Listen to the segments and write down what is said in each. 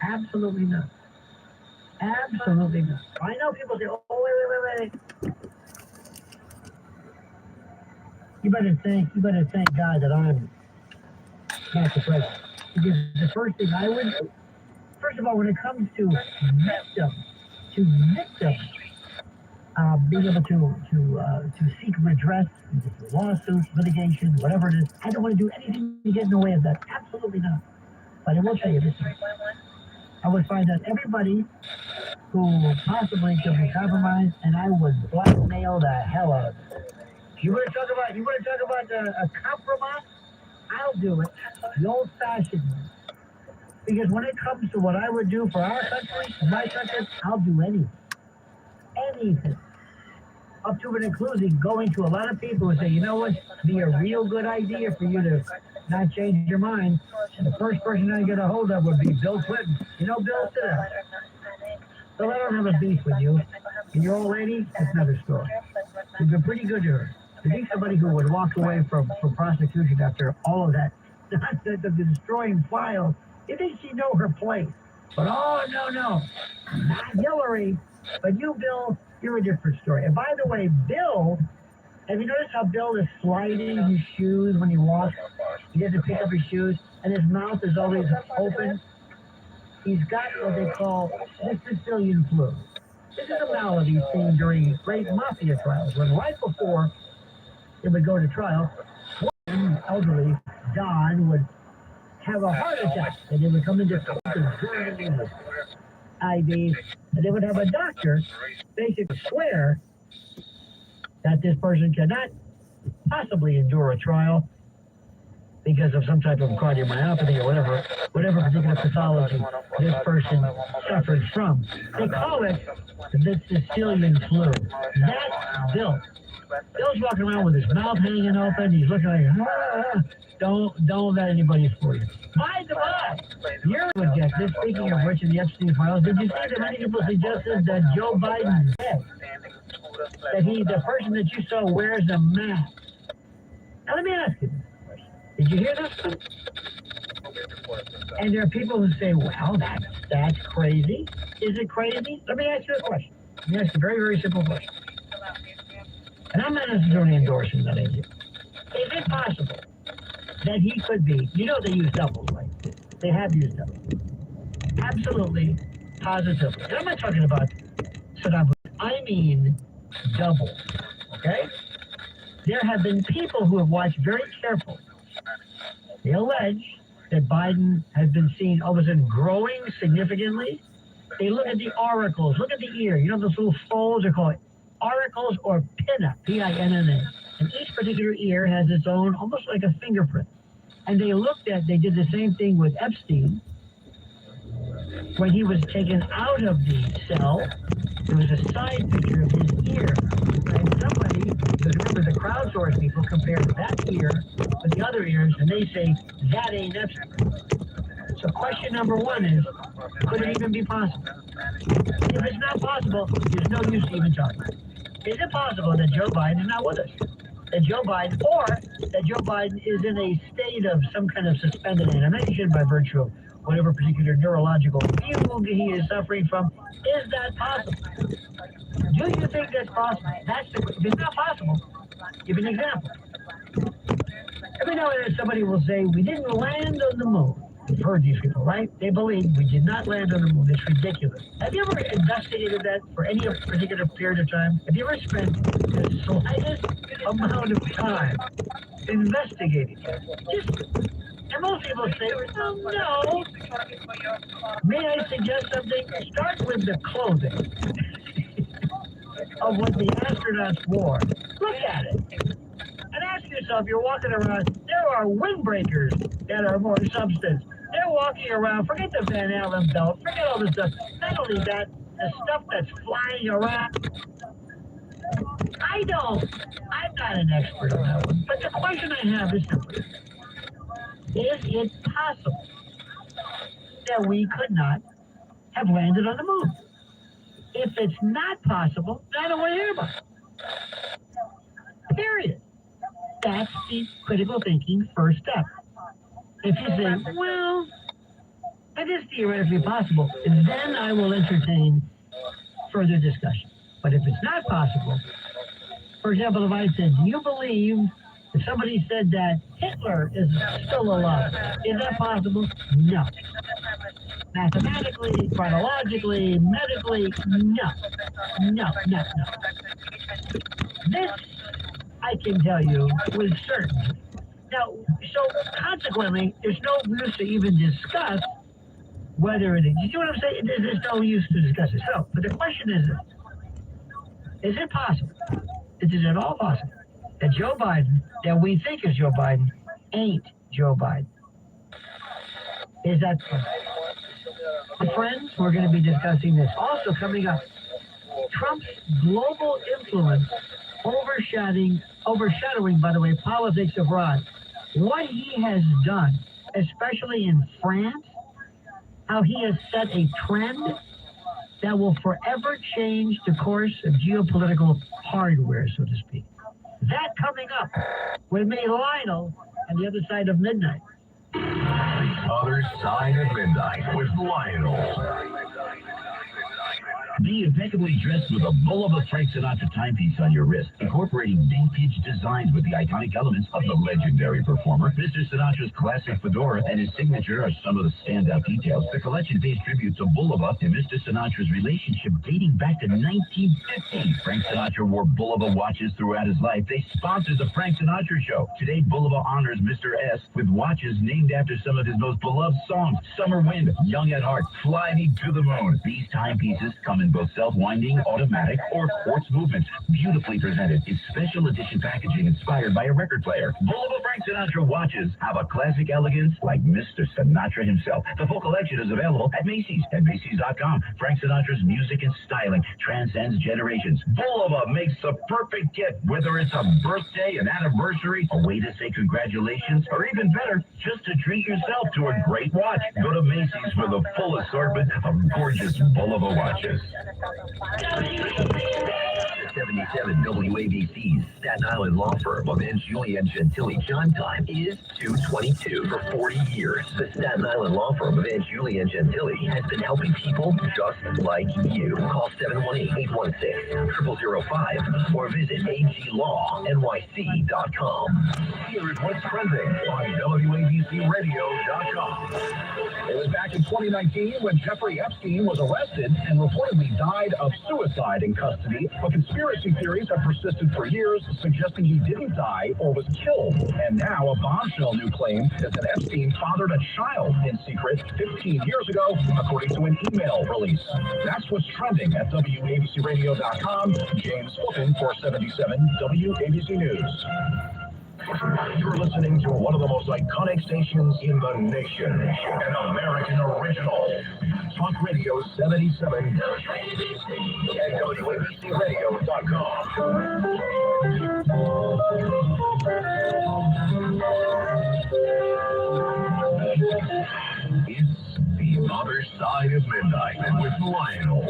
Absolutely not. Absolutely not. I know people say, oh, wait. You better thank God that I'm not the president. Because the first thing I would do, first of all, when it comes to victims, being able to seek redress, lawsuits, litigation, whatever it is, I don't want to do anything to get in the way of that. Absolutely not. But I will tell you this. I would find that everybody who possibly could be compromised, and I would blackmail the hell out of it. You want to talk about a compromise? I'll do it the old-fashioned way. Because when it comes to what I would do for our country, my country, I'll do anything. Anything. Up to and including going to a lot of people who say, you know what, be a real good idea for you to not change your mind. And the first person I get a hold of would be Bill Clinton. You know Bill today. So I don't have a beef with you. And your old lady, that's another story. You've been pretty good to her. To be somebody who would walk away from prosecution after all of that, the destroying files, you think she'd know her place. But oh, no, not Hillary. But you, Bill, you're a different story. And by the way, Bill, have you noticed how Bill is sliding his shoes when he walks? He doesn't pick up his shoes, and his mouth is always open. He's got what they call the Sicilian flu. This is a malady seen during great mafia trials, when right before it would go to trial, one elderly Don would have a heart attack, and they would come into IV, and they would have a doctor basically swear that this person cannot possibly endure a trial because of some type of cardiomyopathy or whatever particular pathology this person suffers from. They call it the Sicilian flu. That's Bill. Bill's walking around with his mouth hanging open. He's looking like, don't let anybody fool you. By the by, you're objective. Speaking of which, in the Epstein files, did you see that many people suggested that Joe Biden said that the person that you saw wears a mask? Now let me ask you this. Did you hear this? And there are people who say, well, that's crazy. Is it crazy? Let me ask you a question. Let me ask you a very, very simple question. And I'm not necessarily endorsing that idea. Is it possible that he could be, you know they use doubles, right? They have used doubles. Absolutely, positively. And I'm not talking about Saddam Hussein. I mean doubles, okay? There have been people who have watched very carefully. They allege that Biden has been seen all of a sudden growing significantly. They look at the auricles, look at the ear. You know those little folds are called auricles or pinna, P-I-N-N-A. And each particular ear has its own, almost like a fingerprint. And they did the same thing with Epstein. When he was taken out of the cell, there was a side picture of his ear. And somebody, because remember the crowdsourced people compare that ear with the other ears, and they say, that ain't Epstein. So question number one is, could it even be possible? If it's not possible, there's no use even talking. Is it possible that Joe Biden is not with us? That Joe Biden is in a state of some kind of suspended animation by virtue of whatever particular neurological fugue he is suffering from? Is that possible? Do you think that's possible? If it's not possible, give an example. Every now and then somebody will say, we didn't land on the moon. You've heard these people, right? They believe we did not land on the moon. It's ridiculous. Have you ever investigated that for any particular period of time? Have you ever spent the slightest amount of time investigating it? And most people say, well, no. May I suggest something? Start with the clothing of what the astronauts wore. Look at it. And ask yourself, you're walking around, there are windbreakers that are more substance. They're walking around, forget the Van Allen belt, forget all this stuff. Not only that, the stuff that's flying around. I'm not an expert on that one. But the question I have is simple. Is it possible that we could not have landed on the moon? If it's not possible, then I don't want to hear about it. Period. That's the critical thinking first step. If you say, well, It is theoretically possible. And then I will entertain further discussion. But if it's not possible, for example, if I said, do you believe, if somebody said that Hitler is still alive, is that possible? No. Mathematically, chronologically, medically, no. No. This, I can tell you with certainty. Now, so consequently, there's no use to even discuss whether it is. You see what I'm saying? There's no use to discuss it. So, but the question is it possible? Is it at all possible that Joe Biden, that we think is Joe Biden, ain't Joe Biden? Is that true? Friends, we're going to be discussing this. Also coming up, Trump's global influence overshadowing, by the way, politics abroad. What he has done, especially in France, how he has set a trend that will forever change the course of geopolitical hardware, so to speak. That coming up with me, Lionel, on the other side of midnight. The Other Side of Midnight with Lionel. Be impeccably dressed with a Bulova Frank Sinatra timepiece on your wrist, incorporating vintage designs with the iconic elements of the legendary performer. Mr. Sinatra's classic fedora and his signature are some of the standout details. The collection pays tribute to Bulova and Mr. Sinatra's relationship dating back to 1950. Frank Sinatra wore Bulova watches throughout his life. They sponsored the Frank Sinatra Show. Today, Bulova honors Mr. S with watches named after some of his most beloved songs: Summer Wind, Young at Heart, Fly Me to the Moon. These timepieces come in both self-winding, automatic, or quartz movements. Beautifully presented in special edition packaging inspired by a record player. Bulova Frank Sinatra watches have a classic elegance like Mr. Sinatra himself. The full collection is available at Macy's at Macy's.com. Frank Sinatra's music and styling transcends generations. Bulova makes the perfect gift, whether it's a birthday, an anniversary, a way to say congratulations, or even better, just to treat yourself to a great watch. Go to Macy's for the full assortment of gorgeous Bulova watches. 77 WABC's Staten Island law firm of N. Julian Gentili John time is 2:22. For 40 years, the Staten Island law firm of N. Julian Gentili has been helping people just like you. Call 718-816-0005 or visit aglawnyc.com. Here is what's trending on WABCRadio.com. It was back in 2019 when Jeffrey Epstein was arrested and reportedly died of suicide in custody, but conspiracy theories have persisted for years, suggesting he didn't die or was killed. And now a bombshell new claim is that Epstein fathered a child in secret 15 years ago, according to an email release. That's what's trending at WABCRadio.com. James Fulton for 77 WABC News. You're listening to one of the most iconic stations in the nation, an American original. Talk Radio 77 at WABCRadio.com. It's the Other Side of Midnight with Lionel.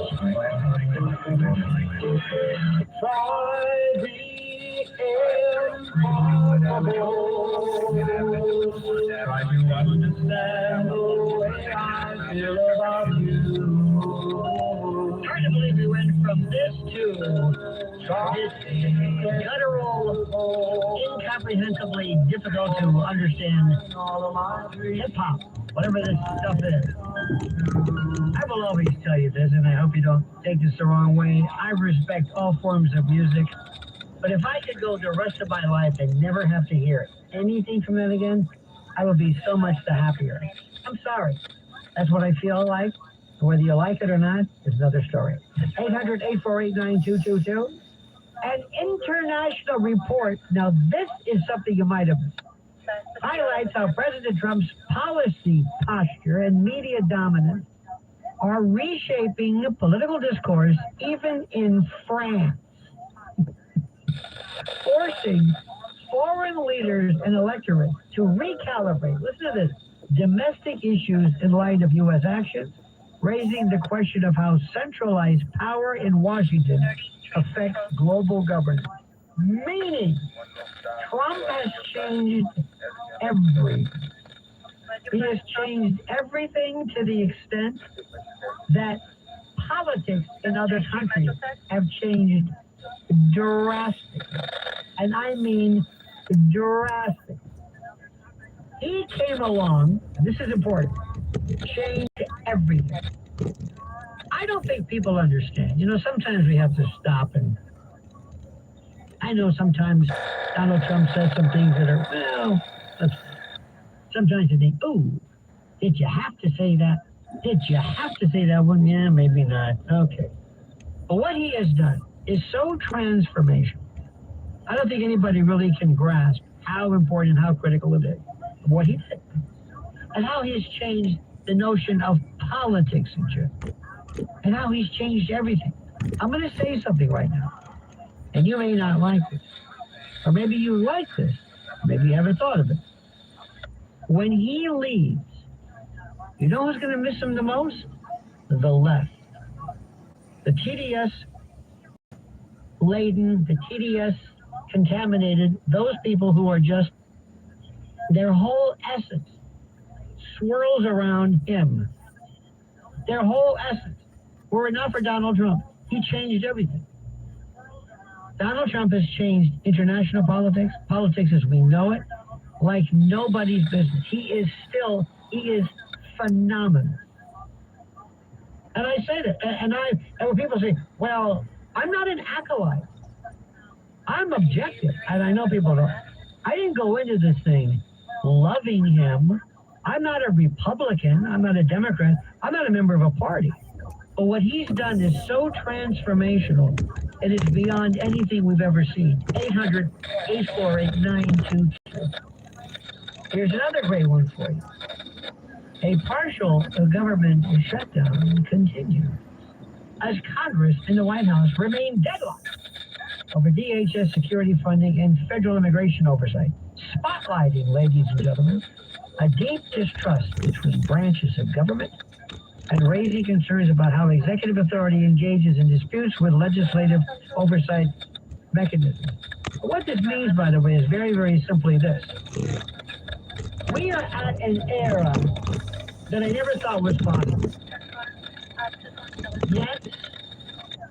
Try to understand the way I feel about you. Hard to believe we went from this to this guttural, incomprehensibly difficult to understand hip-hop, whatever this stuff is. I will always tell you this, and I hope you don't take this the wrong way. I respect all forms of music. But if I could go the rest of my life and never have to hear anything from it again, I would be so much the happier. I'm sorry. That's what I feel like. Whether you like it or not is another story. 800-848-9222. An international report, now this is something you might have missed, highlights how President Trump's policy posture and media dominance are reshaping the political discourse even in France, forcing foreign leaders and electorate to recalibrate, listen to this, domestic issues in light of U.S. actions, raising the question of how centralized power in Washington affects global governance. Meaning, Trump has changed everything. He has changed everything to the extent that politics in other countries have changed drastically. And I mean drastically. He came along, this is important, changed everything. I don't think people understand. You know, sometimes we have to stop, and I know sometimes Donald Trump says some things that are, well, sometimes you think, ooh, did you have to say that? Did you have to say that one? Yeah, maybe not. Okay. But what he has done is so transformational. I don't think anybody really can grasp how important, how critical it is of what he did. And how he has changed the notion of politics in Germany. And how he's changed everything. I'm going to say something right now. And you may not like this. Or maybe you like this. Maybe you haven't thought of it. When he leaves, you know who's going to miss him the most? The left. The TDS laden, the TDS contaminated, those people who are just, their whole essence swirls around him. Their whole essence. Were it not for Donald Trump, he changed everything. Donald Trump has changed international politics, politics as we know it, like nobody's business. He is phenomenal. And I say that, and when people say, well, I'm not an acolyte. I'm objective, and I know people don't. I didn't go into this thing loving him. I'm not a Republican. I'm not a Democrat. I'm not a member of a party. But what he's done is so transformational, it is beyond anything we've ever seen. 800-848-9222. Here's another great one for you. A partial government shutdown continues as Congress and the White House remain deadlocked over DHS security funding and federal immigration oversight, spotlighting, ladies and gentlemen, a deep distrust between branches of government and raising concerns about how executive authority engages in disputes with legislative oversight mechanisms. What this means, by the way, is very, very simply this. We are at an era that I never thought was possible.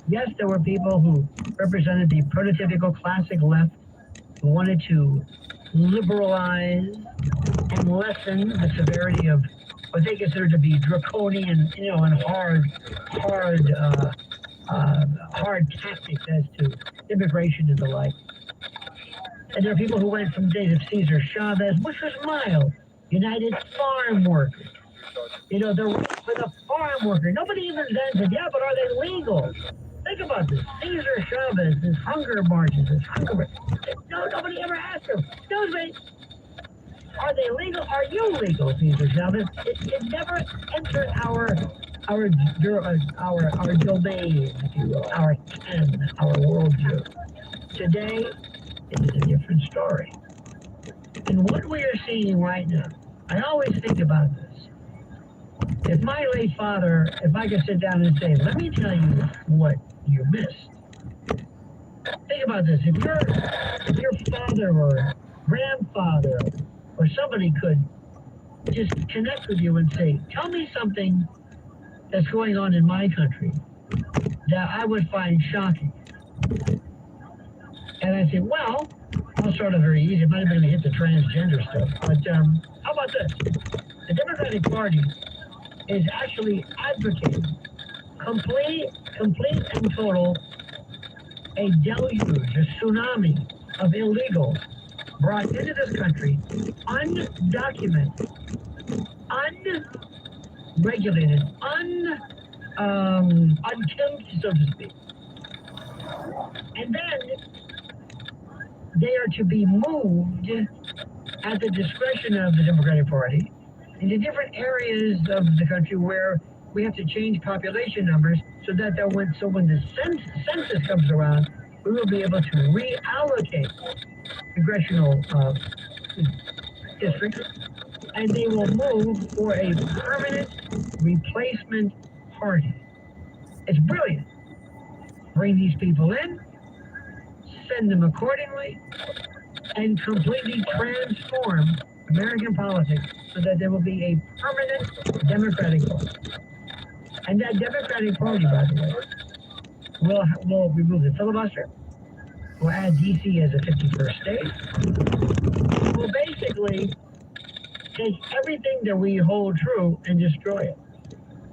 Yes, there were people who represented the prototypical classic left who wanted to liberalize and lessen the severity of what they consider to be draconian, and hard tactics as to immigration and the like. And there are people who went from the days of Cesar Chavez, which was mild, United Farm Workers. The right for the farm worker. Nobody even then said, yeah, but are they legal? Think about this. Cesar Chavez, his hunger marches, No, nobody ever asked him. Excuse me. Are they legal? Are you legal, Cesar Chavez? It never entered our domain, if you will, our ken, our worldview. Today, it is a different story. And what we are seeing right now, I always think about this. If my late father, if I could sit down and say, let me tell you what you missed. Think about this. If your father or grandfather or somebody could just connect with you and say, tell me something that's going on in my country that I would find shocking. And I say, well, I'll start it very easy. I'm not even going to hit the transgender stuff. But how about this? The Democratic Party is actually advocating complete and total a deluge, a tsunami of illegals brought into this country, undocumented, unregulated, unkempt, so to speak. And then they are to be moved at the discretion of the Democratic Party into different areas of the country where we have to change population numbers so that when the census comes around, we will be able to reallocate congressional districts, and they will move for a permanent replacement party. It's brilliant. Bring these people in, send them accordingly, and completely transform American politics so that there will be a permanent Democratic Party. And that Democratic Party, by the way, will remove the filibuster, will add D.C. as a 51st state, will basically take everything that we hold true and destroy it.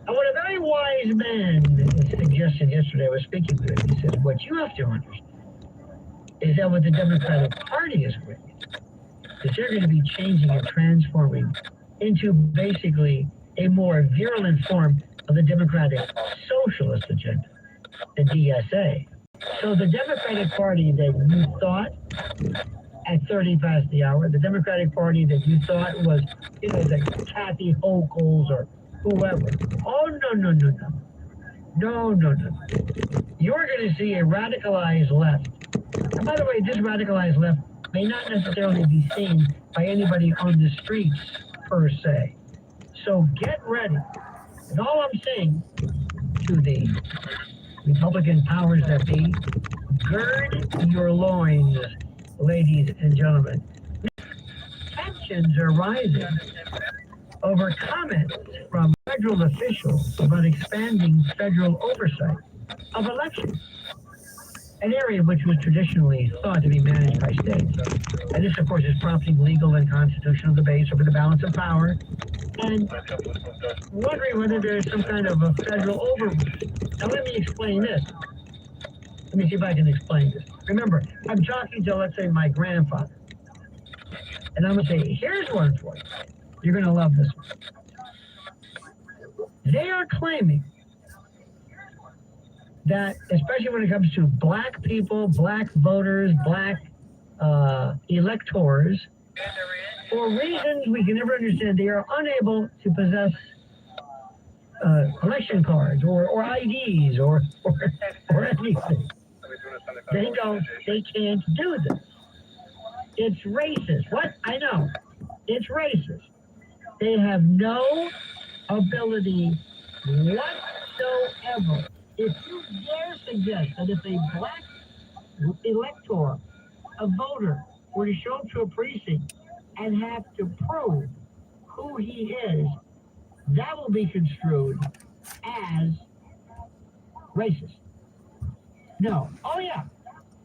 And what a very wise man suggested yesterday, I was speaking to him, he says, what you have to understand is that what the Democratic Party is with, is they're going to be changing and transforming into basically a more virulent form of the Democratic Socialist agenda, the DSA. So the Democratic Party that you thought at 30 past the hour, the Democratic Party that you thought was, the Kathy Hochul's or whoever. Oh, no. No. You're going to see a radicalized left. And by the way, this radicalized left may not necessarily be seen by anybody on the streets, per se. So get ready. And all I'm saying to the Republican powers that be, gird your loins, ladies and gentlemen. Tensions are rising over comments from federal officials about expanding federal oversight of elections, an area which was traditionally thought to be managed by states. And this, of course, is prompting legal and constitutional debates over the balance of power and wondering whether there is some kind of a federal overreach. Now, let me explain this. Let me see if I can explain this. Remember, I'm talking to, let's say, my grandfather. And I'm going to say, here's one for you. You're going to love this one. They are claiming that, especially when it comes to black people, black voters, black electors, for reasons we can never understand, they are unable to possess election cards or IDs or anything. They can't do this. It's racist. What? I know. It's racist. They have no ability whatsoever. If you dare suggest that if a black elector, a voter, were to show up to a precinct and have to prove who he is, that will be construed as racist. No. Oh, yeah.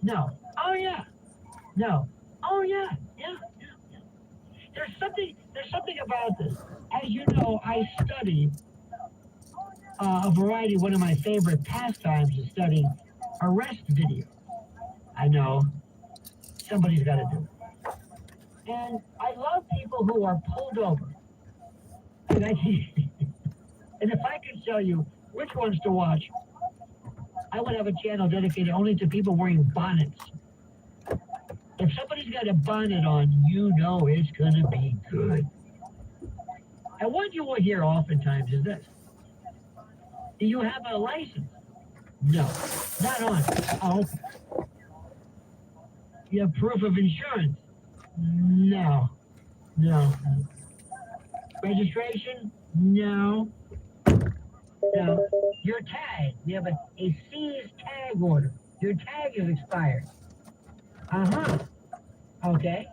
No. Oh, yeah. No. Oh, yeah. Yeah. There's something about this. As you know, I study a variety. One of my favorite pastimes is studying arrest video. I know somebody's got to do it. And I love people who are pulled over. And if I could tell you which ones to watch, I would have a channel dedicated only to people wearing bonnets. If somebody's got a bonnet on, you know it's going to be good. And what you will hear oftentimes is this. Do you have a license? No. Not on. Oh, okay. You have proof of insurance? No. Registration? No. Your tag. You have a seized tag order. Your tag is expired. Uh-huh. Okay.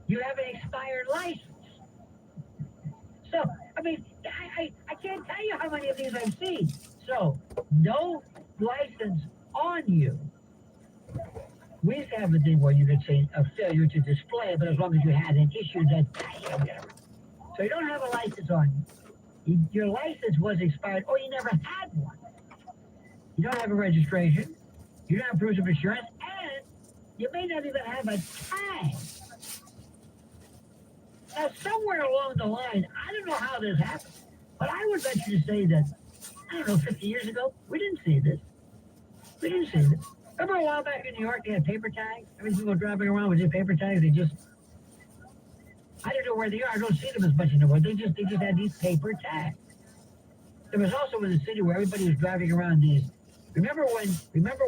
You have an expired license. So, I mean, I can't tell you how many of these I've seen. So, no license on you. We used to have a thing where you could say a failure to display, but as long as you had an issue that, so you don't have a license on you. Your license was expired, or you never had one. You don't have a registration. You don't have proof of insurance, and you may not even have a tag. Now, somewhere along the line, I don't know how this happened, but I would venture to say that, 50 years ago, we didn't see this. Remember a while back in New York, they had paper tags? I mean, people driving around with their paper tags. I don't know where they are. I don't see them as much anymore. They just had these paper tags. There was also in the city where everybody was driving around these. Remember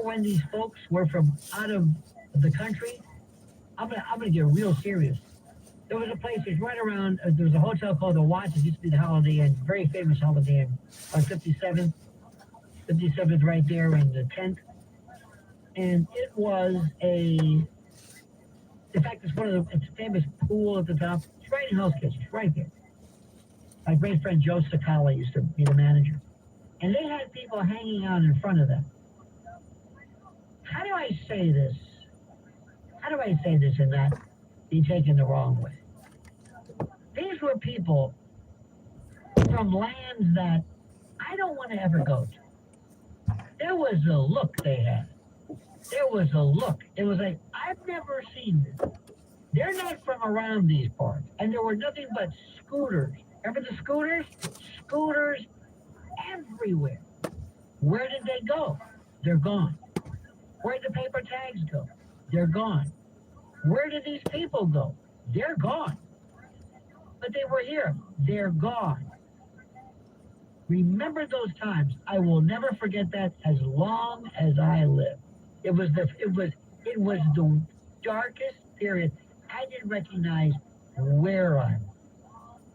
when these folks were from out of the country? I'm gonna get real serious. There was a place that's right around. There was a hotel called the Watts. It used to be the Holiday Inn, very famous Holiday Inn on 57th right there and the 10th. And it was In fact, it's a famous pool at the top. It's right in Hell's Kitchen. It's right there. My great friend Joe Sakala used to be the manager. And they had people hanging out in front of them. How do I say this? How do I say this and not be taken the wrong way? These were people from lands that I don't want to ever go to. There was a look they had. There was a look. It was like, I've never seen this. They're not from around these parts. And there were nothing but scooters. Remember the scooters? Scooters everywhere. Where did they go? They're gone. Where did the paper tags go? They're gone. Where did these people go? They're gone. But they were here. They're gone. Remember those times. I will never forget that as long as I live. It was the darkest period. I didn't recognize where I was.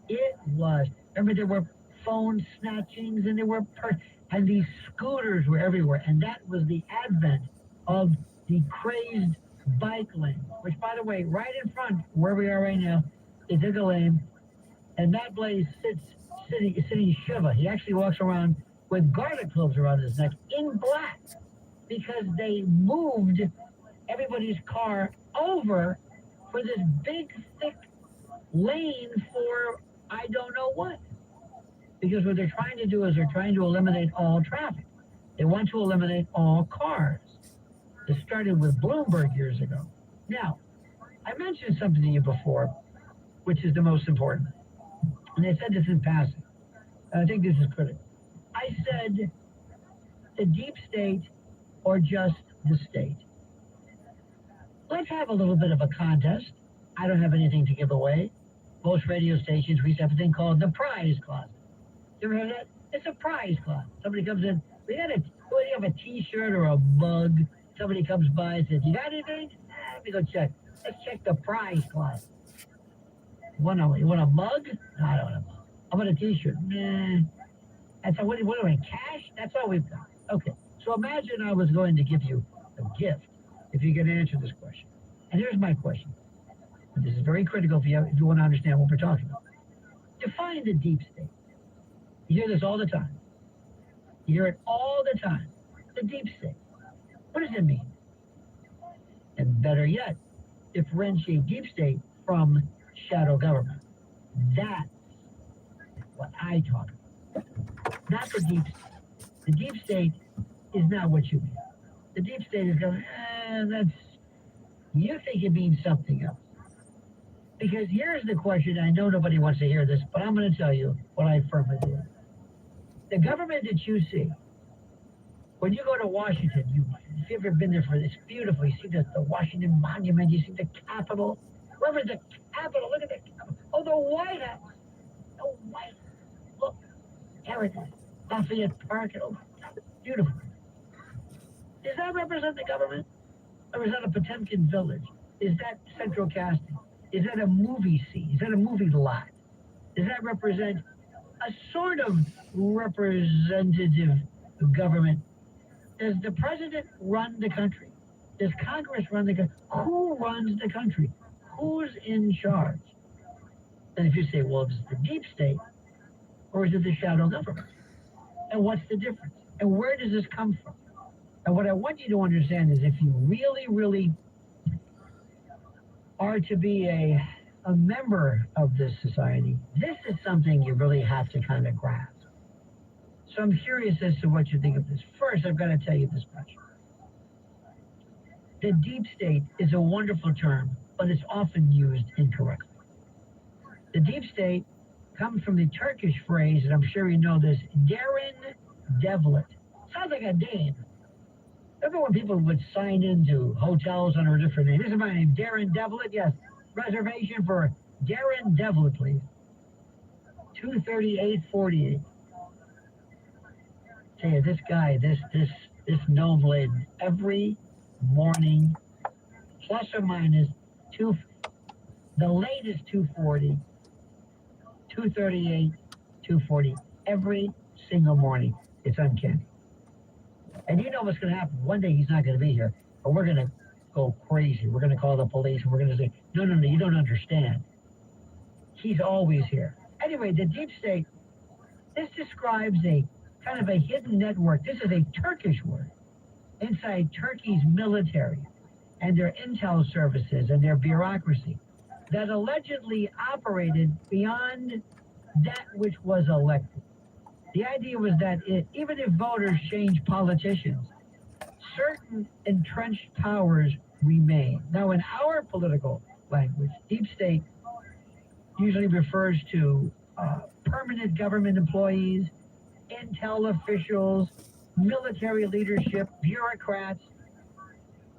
It was. Remember, there were phone snatchings and there were and these scooters were everywhere. And that was the advent of the crazed bike lane, which, by the way, right in front where we are right now is Eagle Lane, and that blaze sitting Shiva. He actually walks around with garter clubs around his neck in black because they moved everybody's car over for this big, thick lane for I don't know what. Because what they're trying to do is they're trying to eliminate all traffic. They want to eliminate all cars. It started with Bloomberg years ago. Now, I mentioned something to you before, which is the most important. And I said this in passing. And I think this is critical. I said the deep state or just the state. Let's have a little bit of a contest. I don't have anything to give away. Most radio stations, we used to have a thing called the prize closet. You ever heard that? It's a prize closet. Somebody comes in, do you have a t-shirt or a mug? Somebody comes by and says, you got anything? Let me go check. Let's check the prize closet. You want a mug? No, I don't want a mug. How about a t-shirt? Nah. That's what do we, cash? That's all we've got. Okay. So imagine I was going to give you a gift if you can answer this question. And here's my question. And this is very critical if you want to understand what we're talking about. Define the deep state. You hear this all the time. You hear it all the time. The deep state. What does it mean? And better yet, differentiate deep state from shadow government. That's what I talk about. Not the deep state. The deep state is not what you mean. The deep state is going, you think it means something else. Because here's the question, I know nobody wants to hear this, but I'm going to tell you what I firmly believe. The government that you see, when you go to Washington, if you've ever been there for this, beautiful, you see the Washington Monument, you see the Capitol. Wherever the Capitol, look at the Capitol. Oh, the White House. The White House. Look, there it is. Lafayette Park. Oh, beautiful. Does that represent the government? Or is that a Potemkin village? Is that central casting? Is that a movie scene? Is that a movie lot? Does that represent a sort of representative government? Does the president run the country? Does Congress run the country? Who runs the country? Who's in charge? And if you say, well, is it the deep state or is it the shadow government? And what's the difference? And where does this come from? And what I want you to understand is if you really, really are to be a member of this society, this is something you really have to kind of grasp. So I'm curious as to what you think of this. First, I've got to tell you this much. The deep state is a wonderful term, but it's often used incorrectly. The deep state comes from the Turkish phrase, and I'm sure you know this, Derin Devlet. Sounds like a name. Remember when people would sign into hotels under a different name? This is my name, Derin Devlet. Yes, reservation for Derin Devlet, please. 23848. Tell you, this guy, this gnome laden, every morning, plus or minus the latest 240, 238, 240, every single morning. It's uncanny. And you know what's going to happen. One day he's not going to be here, but we're going to go crazy. We're going to call the police and we're going to say, no, no, no, you don't understand. He's always here. Anyway, the deep state, this describes a kind of a hidden network. This is a Turkish word inside Turkey's military and their intel services and their bureaucracy that allegedly operated beyond that which was elected. The idea was that even if voters change politicians, certain entrenched powers remain. Now, in our political language, deep state usually refers to permanent government employees, intel officials, military leadership, bureaucrats,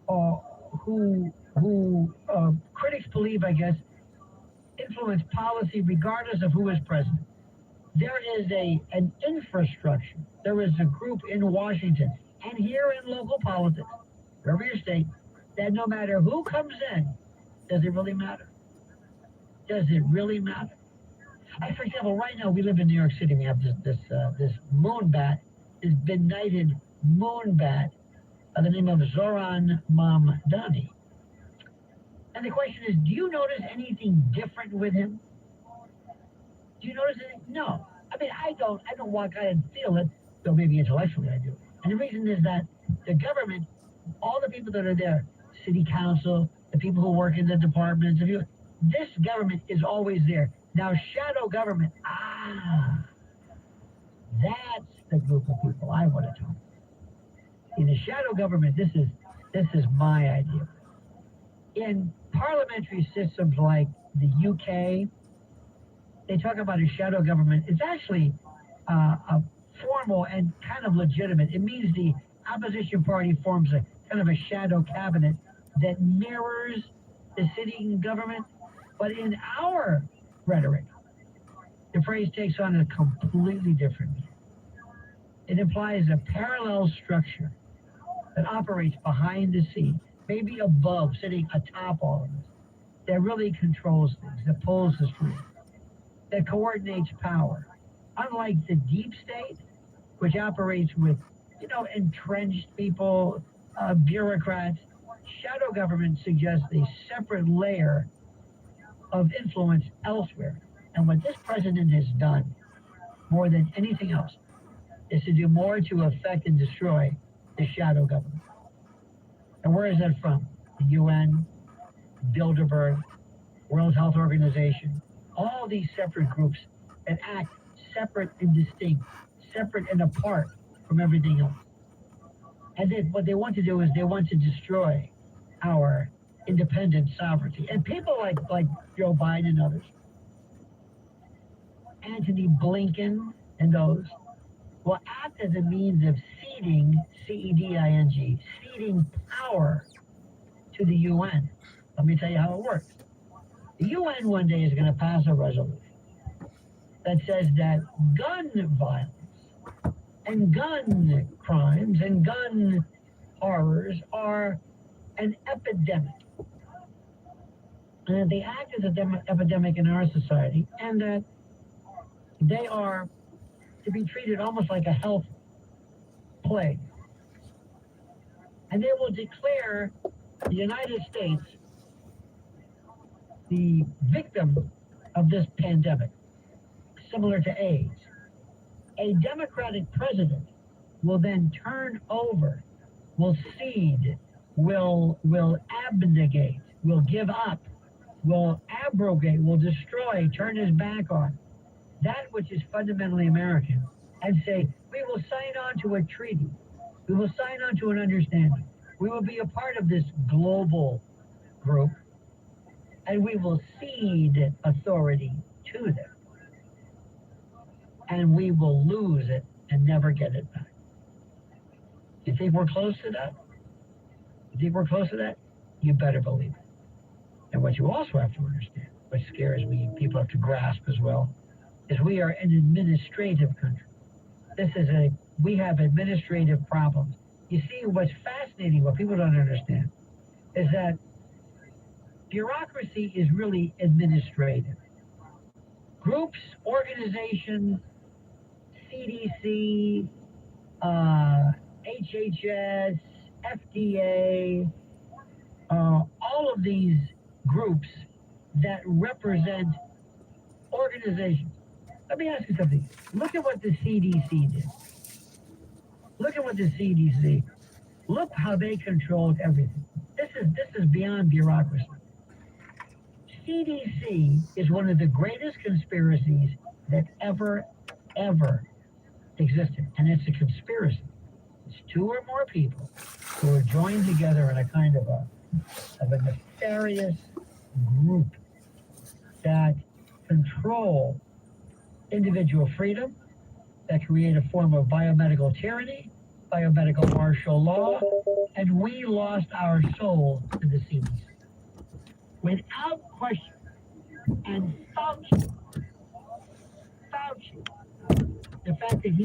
who critics believe, I guess, influence policy regardless of who is president. There is an infrastructure. There is a group in Washington and here in local politics, wherever your state, that no matter who comes in, does it really matter? Does it really matter? For example, right now we live in New York City. We have this moon bat, this benighted moon bat by the name of Zoran Mamdani. And the question is, do you notice anything different with him? Do you notice anything? No. I mean, I don't walk out and feel it, though maybe intellectually I do. And the reason is that the government, all the people that are there, city council, the people who work in the departments, this government is always there. Now, shadow government, that's the group of people I want to talk about. In the shadow government, this is my idea. In parliamentary systems like the UK, they talk about a shadow government. It's actually a formal and kind of legitimate. It means the opposition party forms a kind of a shadow cabinet that mirrors the sitting government. But in our rhetoric, the phrase takes on a completely different meaning. It implies a parallel structure that operates behind the scenes, maybe above, sitting atop all of this, that really controls things, that pulls the strings, that coordinates power. Unlike the deep state, which operates with, entrenched people, bureaucrats, shadow government suggests a separate layer of influence elsewhere. And what this president has done, more than anything else, is to do more to affect and destroy the shadow government. And where is that from? The UN, Bilderberg, World Health Organization, all these separate groups that act separate and distinct, separate and apart from everything else. And then what they want to do is they want to destroy our independent sovereignty. And people like Joe Biden and others, Antony Blinken and those, will act as a means of ceding, C-E-D-I-N-G, ceding power to the UN. Let me tell you how it works. The UN one day is going to pass a resolution that says that gun violence and gun crimes and gun horrors are an epidemic. And that they act as an epidemic in our society, and that they are to be treated almost like a health plague. And they will declare the United States the victim of this pandemic, similar to AIDS. A Democratic president will then turn over, will cede, will abnegate, will give up, will abrogate, will destroy, turn his back on that which is fundamentally American, and say, we will sign on to a treaty. We will sign on to an understanding. We will be a part of this global group, and we will cede authority to them. And we will lose it and never get it back. You think we're close to that? You think we're close to that? You better believe it. And what you also have to understand, what scares me, people have to grasp as well, is we are an administrative country. We have administrative problems. You see, what's fascinating, what people don't understand, is that bureaucracy is really administrative. Groups, organizations, CDC, HHS, FDA, all of these groups that represent organizations. Let me ask you something. Look at what the CDC did. Look at what the CDC. Look how they controlled everything. This is beyond bureaucracy. CDC is one of the greatest conspiracies that ever existed, and it's a conspiracy. It's two or more people who are joined together in a kind of a nefarious group that control individual freedom, that create a form of biomedical tyranny, biomedical martial law, and we lost our soul to the CDC. Without question. And Fauci, the fact that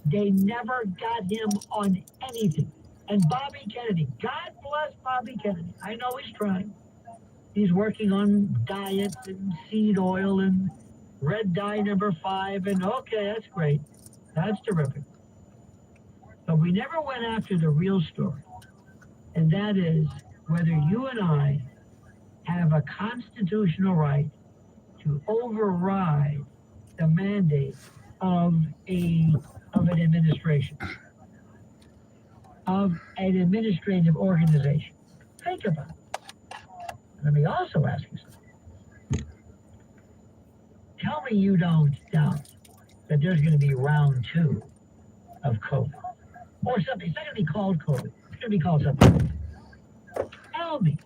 they never got him on anything. And Bobby Kennedy, God bless Bobby Kennedy. I know he's trying. He's working on diet and seed oil and red dye number 5, and okay, that's great. That's terrific. But we never went after the real story. And that is whether you and I have a constitutional right to override the mandate of an administration, of an administrative organization. Think about it. Let me also ask you something. Tell me you don't doubt that there's going to be round 2 of COVID. Or something. It's not going to be called COVID. It's going to be called something. Tell me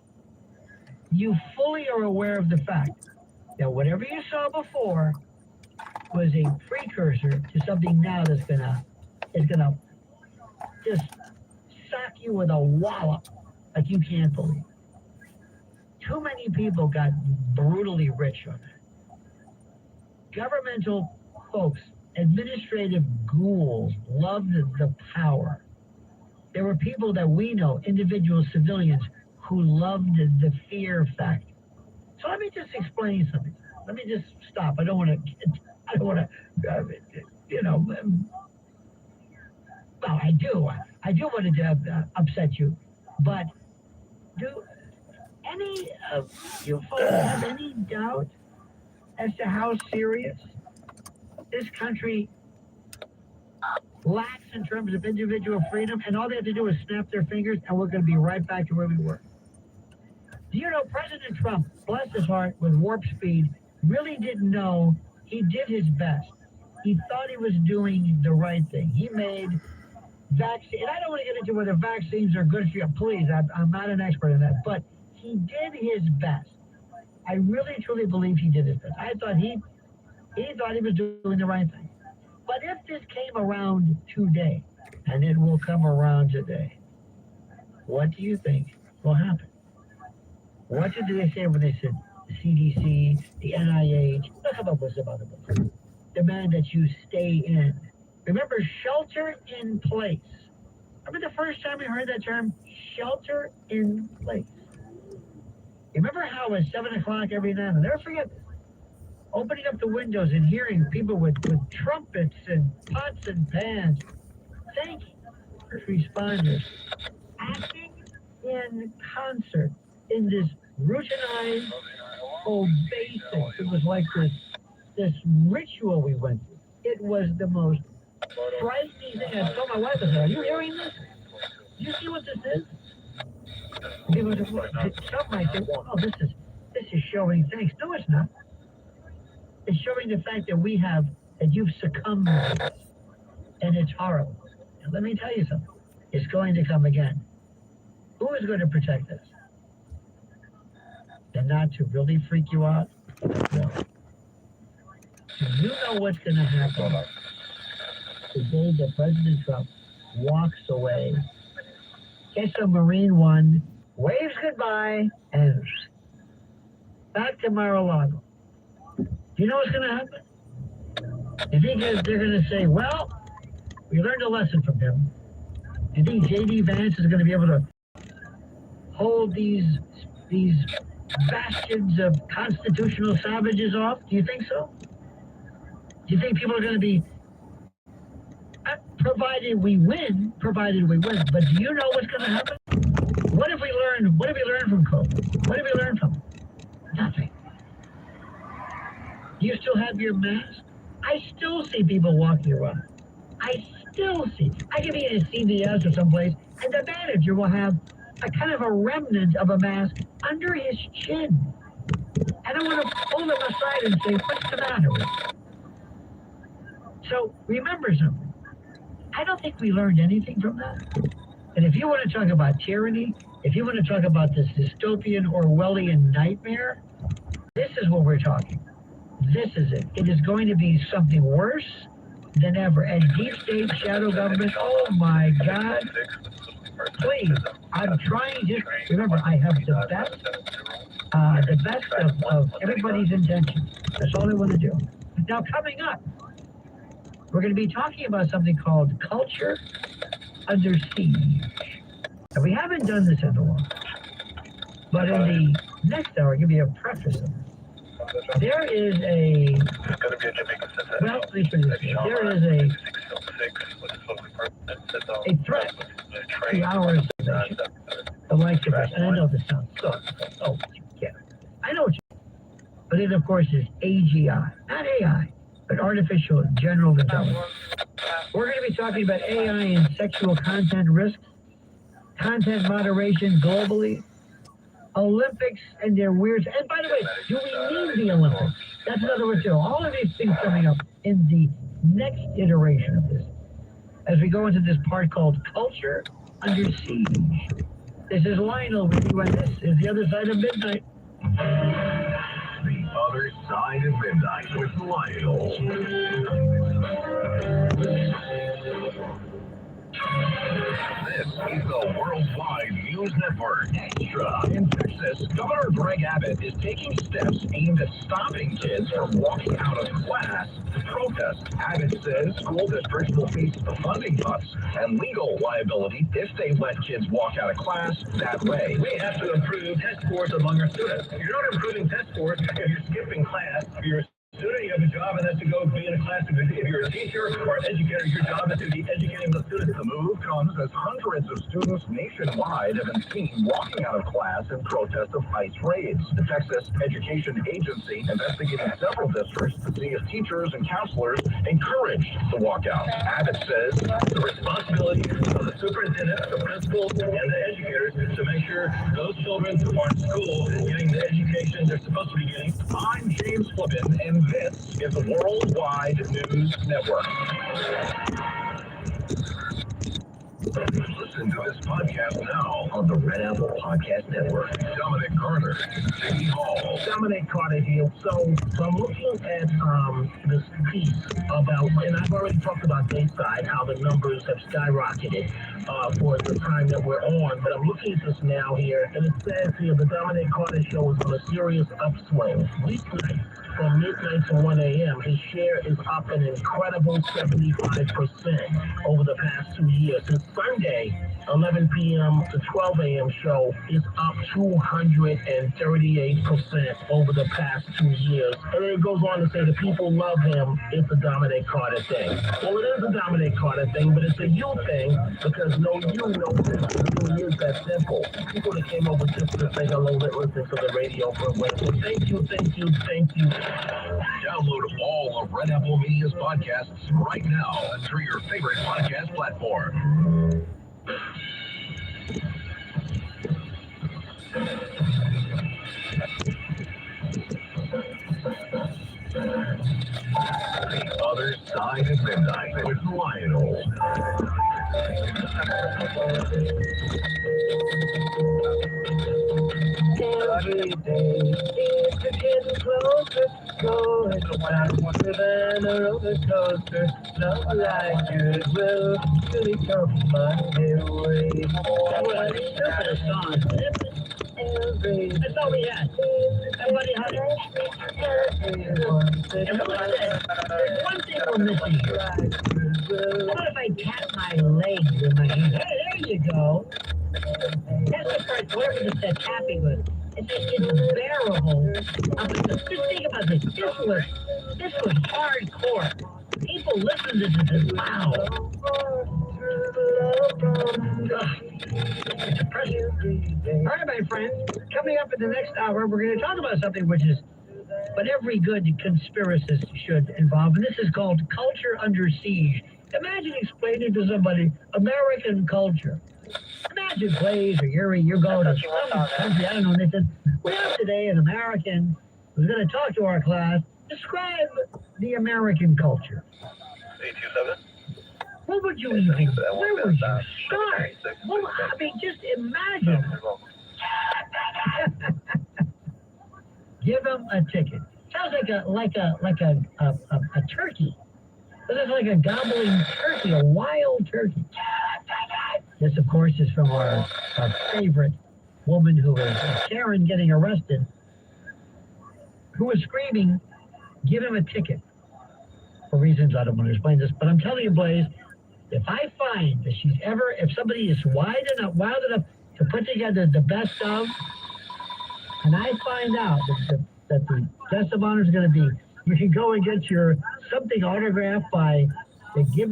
you fully are aware of the fact that whatever you saw before was a precursor to something now that's gonna just sock you with a wallop like you can't believe. Too many people got brutally rich on it. Governmental folks, administrative ghouls, loved the power. There were people that we know, individual civilians, who loved the fear factor. So let me just explain something. Let me just stop. I don't want to, well, I do want to upset you, but do any of you folks have any doubt as to how serious this country lacks in terms of individual freedom, and all they have to do is snap their fingers and we're going to be right back to where we were? Do you know President Trump, bless his heart, with warp speed, really didn't know he did his best. He thought he was doing the right thing. He made vaccine, and I don't want to get into whether vaccines are good for you. Please, I'm not an expert in that, but he did his best. I really, truly believe he did his best. I thought he thought he was doing the right thing. But if this came around today, and it will come around today, what do you think will happen? What did they say when they said the CDC, the NIH, let's come up with some other ones, demand that you stay in? Remember, shelter in place. Remember the first time we heard that term, shelter in place? Remember how at 7 o'clock every night, I'll never forget this, opening up the windows and hearing people with trumpets and pots and pans, thank you, first responders, acting in concert in this routinized obeisance. It was like this ritual we went through. It was the most frightening thing. I told my wife, I said, are you hearing this? Do you see what this is? People just, some might say, well, no, this is showing thanks. No, it's not. It's showing the fact that you've succumbed to this. And it's horrible. And let me tell you something. It's going to come again. Who is going to protect us? And not to really freak you out? No. Do you know what's going to happen the day that President Trump walks away, gets a Marine One, waves goodbye, and back to Mar-a-Lago? Do you know what's going to happen? You think they're going to say, well, we learned a lesson from him? You think J.D. Vance is going to be able to hold these bastions of constitutional savages off? Do you think so? Do you think people are going to be, provided we win, but do you know what's going to happen? What have we learned? What have we learned from COVID? What have we learned from it? Nothing. You still have your mask? I still see people walking around. I still see. I can be in a CVS or someplace, and the manager will have a kind of a remnant of a mask under his chin. And I want to pull him aside and say, what's the matter with you? So remember something. I don't think we learned anything from that. And if you want to talk about tyranny, if you want to talk about this dystopian Orwellian nightmare, this is what we're talking. This is it. It is going to be something worse than ever. And deep state, shadow government, oh my God. Please, I'm trying to, remember, I have the best of everybody's intentions. That's all I want to do. Now, coming up, we're going to be talking about something called culture under siege. And we haven't done this in a while. But in the next hour, I'll give you a preface of this. There is a, well, let me put it this way. There is a threat to our civilization, the likes of us. And I know this sounds so, yeah. I know what you mean. But it, of course, is AGI, not AI, but artificial general intelligence. We're going to be talking about AI and sexual content risks, content moderation globally, Olympics and their weird. And by the way, do we need the Olympics? That's another word too. All of these things coming up in the next iteration of this, as we go into this part called Culture Under Siege. This is Lionel with you, and this is The Other Side of Midnight. The Other Side of Midnight with Lionel. This is the Worldwide News Network. Extra. In Texas, Governor Greg Abbott is taking steps aimed at stopping kids from walking out of class to protest. Abbott says school districts will face funding cuts and legal liability if they let kids walk out of class that way. We have to improve test scores among our students. You're not improving test scores if you're skipping class. If you're student, you have a job, and that's to go be in a class. If you're a teacher or educator, your job is to be educating the students. The move comes as hundreds of students nationwide have been seen walking out of class in protest of ICE raids. The Texas Education Agency investigating several districts to see if teachers and counselors encouraged the walkout. Abbott says the responsibility of the superintendent, the principals, and the educators to make sure those children who are in school getting the education they're supposed to be getting. I'm James Flippin, and this is the Worldwide News Network. Listen to this podcast now on the Red Apple Podcast Network. Dominic Carter, City Hall. Dominic Carter here. So I'm looking at this piece about, and I've already talked about Bayside, how the numbers have skyrocketed for the time that we're on. But I'm looking at this now here, and it says here the Dominic Carter Show is on a serious upswing. Weeknight from midnight to 1 a.m., his share is up an incredible 75% over the past 2 years. Since Sunday, 11 p.m. to 12 a.m. show is up 238% over the past 2 years. And then it goes on to say the people love him. It's a Dominic Carter thing. Well, it is a Dominic Carter thing, but it's a you thing because no you know this. It really is that simple. People that came over just to say hello that listen to the radio for a way. So thank you. Download all of Red Apple Media's podcasts right now through your favorite podcast platform. The Other Side of Midnight with Lionel. Every day it's getting closer, going faster than a roller coaster. Love like it will really come my way. That's what I think of the song. That's all we had. Everybody had it. And what was it? There's one thing we're missing here. What if I tap my legs with my hands? Hey, there you go. That's the part, whatever this said tapping was. It's bearable. Just think about this. This was hardcore. People listen to this and say, wow. It's depressing. All right, my friends. Coming up in the next hour, we're going to talk about something which is what every good conspiracist should involve, and this is called culture under siege. Imagine explaining to somebody American culture. Imagine, Blaze or Yuri, you're going to some country, I don't know, and they said, we have today an American who's going to talk to our class, describe the American culture. 827. What would you even, where would you start? Well, I mean, just imagine. Give him a ticket. Sounds like a turkey. This is like a gobbling turkey, a wild turkey. This, of course, is from our favorite woman who is Sharon getting arrested, who was screaming, give him a ticket. For reasons I don't want to explain this, but I'm telling you, Blaze, if I find that if somebody is wild enough to put together the best of, and I find out that the guest of honor is going to be, you can go and get your something autographed by the give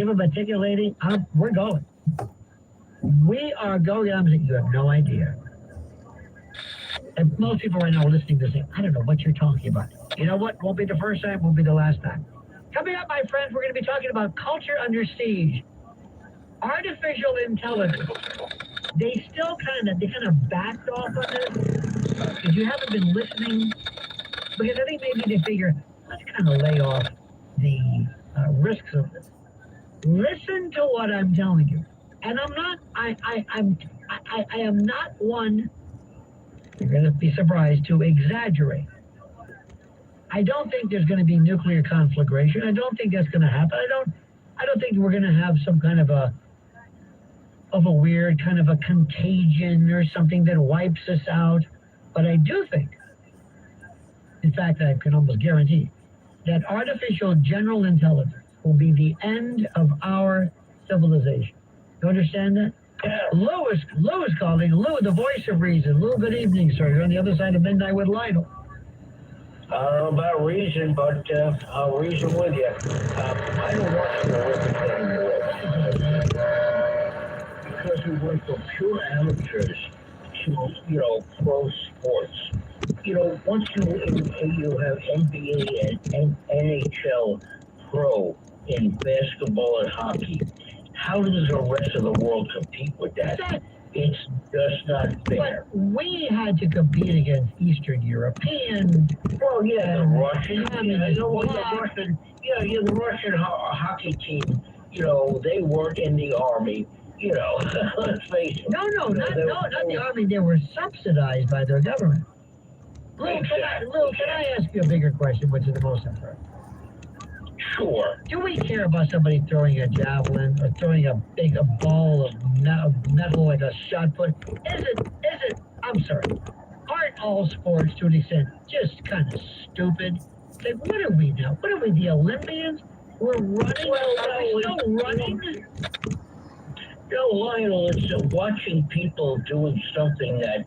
him a ticket lady. We're going. We are going. You have no idea. And most people right now are listening to this saying, I don't know what you're talking about. You know what? Won't be the first time, won't be the last time. Coming up, my friends, we're going to be talking about culture under siege. Artificial intelligence. They kind of backed off on this. If you haven't been listening, because I think maybe they figure, let's kind of lay off the risks of this. Listen to what I'm telling you. And I am not one, you're going to be surprised, to exaggerate. I don't think there's going to be nuclear conflagration. I don't think that's going to happen. I don't think we're going to have some kind of a weird kind of a contagion or something that wipes us out. But I do think, in fact, I can almost guarantee that artificial general intelligence will be the end of our civilization. You understand that? Yeah. Lou is calling. Lou, the voice of reason. Lou, good evening, sir. You're on the other side of midnight with Lionel. I don't know about reason, but I'll reason with you. I don't want you to work with because we went from pure amateurs to, pro sports. Once you have NBA and NHL pro in basketball and hockey, how does the rest of the world compete with that? It's just not fair. But we had to compete against Eastern European. Well, yeah, the Russian. The Russian hockey team. They weren't in the army. Let's face it. No, not the army. They were subsidized by their government. Lou, can I ask you a bigger question, which is the most important? Sure. Do we care about somebody throwing a javelin or throwing a ball of metal like a shot put? Is it, I'm sorry, aren't all sports to an extent just kind of stupid? Like, what are we now? What are we, the Olympians? We're running? Are we still running? Lionel, it's watching people doing something that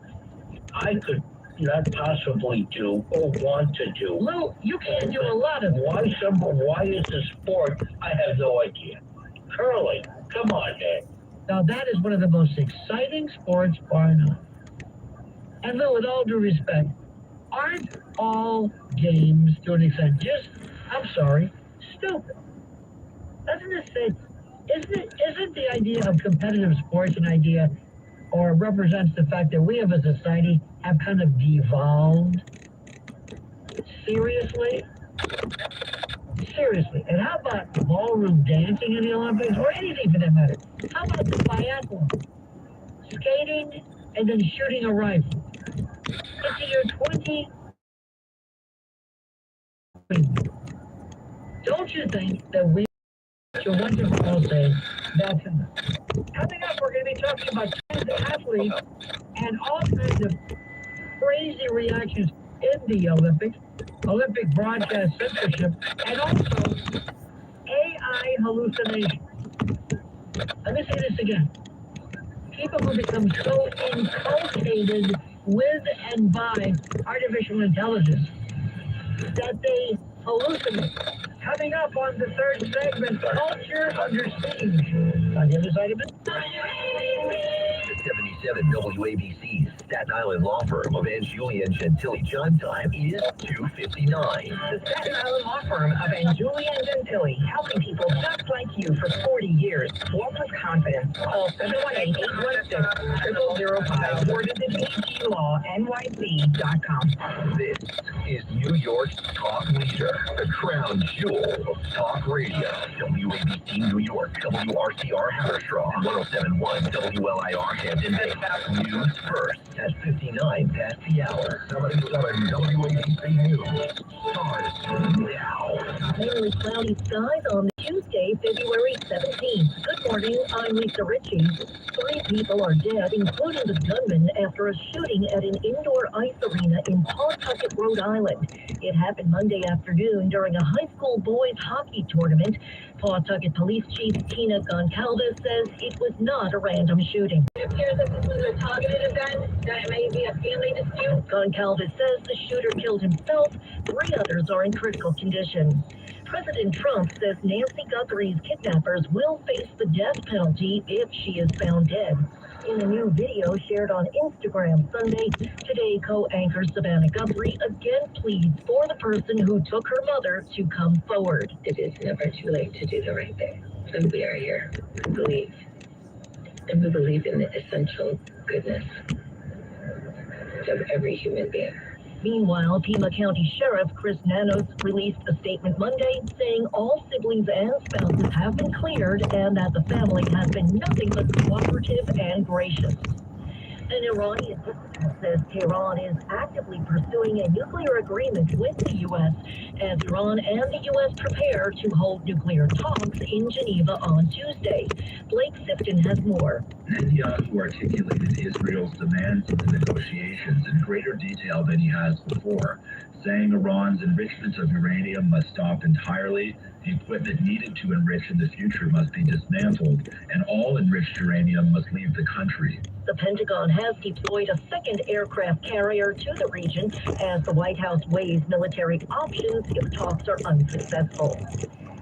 I could not possibly do or want to do. Lou, you can't do a lot of why is the sport? I have no idea. Curling, come on, man. Now that is one of the most exciting sports, bar none. And Lou, with all due respect, aren't all games to an extent just, I'm sorry, stupid? Doesn't it say, isn't the idea of competitive sports an idea, or represents the fact that we as a society have kind of devolved? Seriously? And how about ballroom dancing in the Olympics, or anything for that matter? How about the biathlon? Skating and then shooting a rifle. It's the year 20. Don't you think that we should once and for all say that's enough? Coming up, we're going to be talking about trans athletes and all kinds of crazy reactions in the Olympics, Olympic broadcast censorship, and also AI hallucination. Let me say this again. People who become so inculcated with and by artificial intelligence that they hallucinate. Coming up on the third segment, Culture Under Siege. On the other side of it, 77 WABC's Staten Island law firm of Anjulia and Gentili chime time is 2:59. The Staten Island law firm of Anjulia and Gentili, helping people just like you for 40 years. Walk with confidence. Call 718-816-0005 or visit AGLawNYC.com. This is New York's talk leader, the crown jewel of talk radio. WABC New York, WRCR Haverstraw, 107.1 WLIR Hampton Bay. News first at 59 past the hour. 77 WABC News starts now. Mainly cloudy skies on Tuesday, February 17th. Good morning, I'm Lisa Ritchie. 3 people are dead, including the gunman, after a shooting at an indoor ice arena in Pawtucket, Rhode Island. It happened Monday afternoon during a high school boys hockey tournament. Pawtucket Police Chief Tina Goncalves says it was not a random shooting. It appears that this was a targeted event, that it may be a family dispute. Goncalves says the shooter killed himself. 3 others are in critical condition. President Trump says Nancy Guthrie's kidnappers will face the death penalty if she is found dead. In a new video shared on Instagram Sunday, Today co-anchor Savannah Guthrie again pleads for the person who took her mother to come forward. It is never too late to do the right thing. And we are here to believe. And we believe in the essential goodness of every human being. Meanwhile, Pima County Sheriff Chris Nanos released a statement Monday saying all siblings and spouses have been cleared and that the family has been nothing but cooperative and gracious. An Iranian diplomat says Tehran is actively pursuing a nuclear agreement with the U.S. as Iran and the U.S. prepare to hold nuclear talks in Geneva on Tuesday. Blake Sifton has more. Netanyahu articulated Israel's demands in the negotiations in greater detail than he has before, saying Iran's enrichment of uranium must stop entirely, the equipment needed to enrich in the future must be dismantled, and all enriched uranium must leave the country. The Pentagon has deployed a second aircraft carrier to the region as the White House weighs military options if talks are unsuccessful.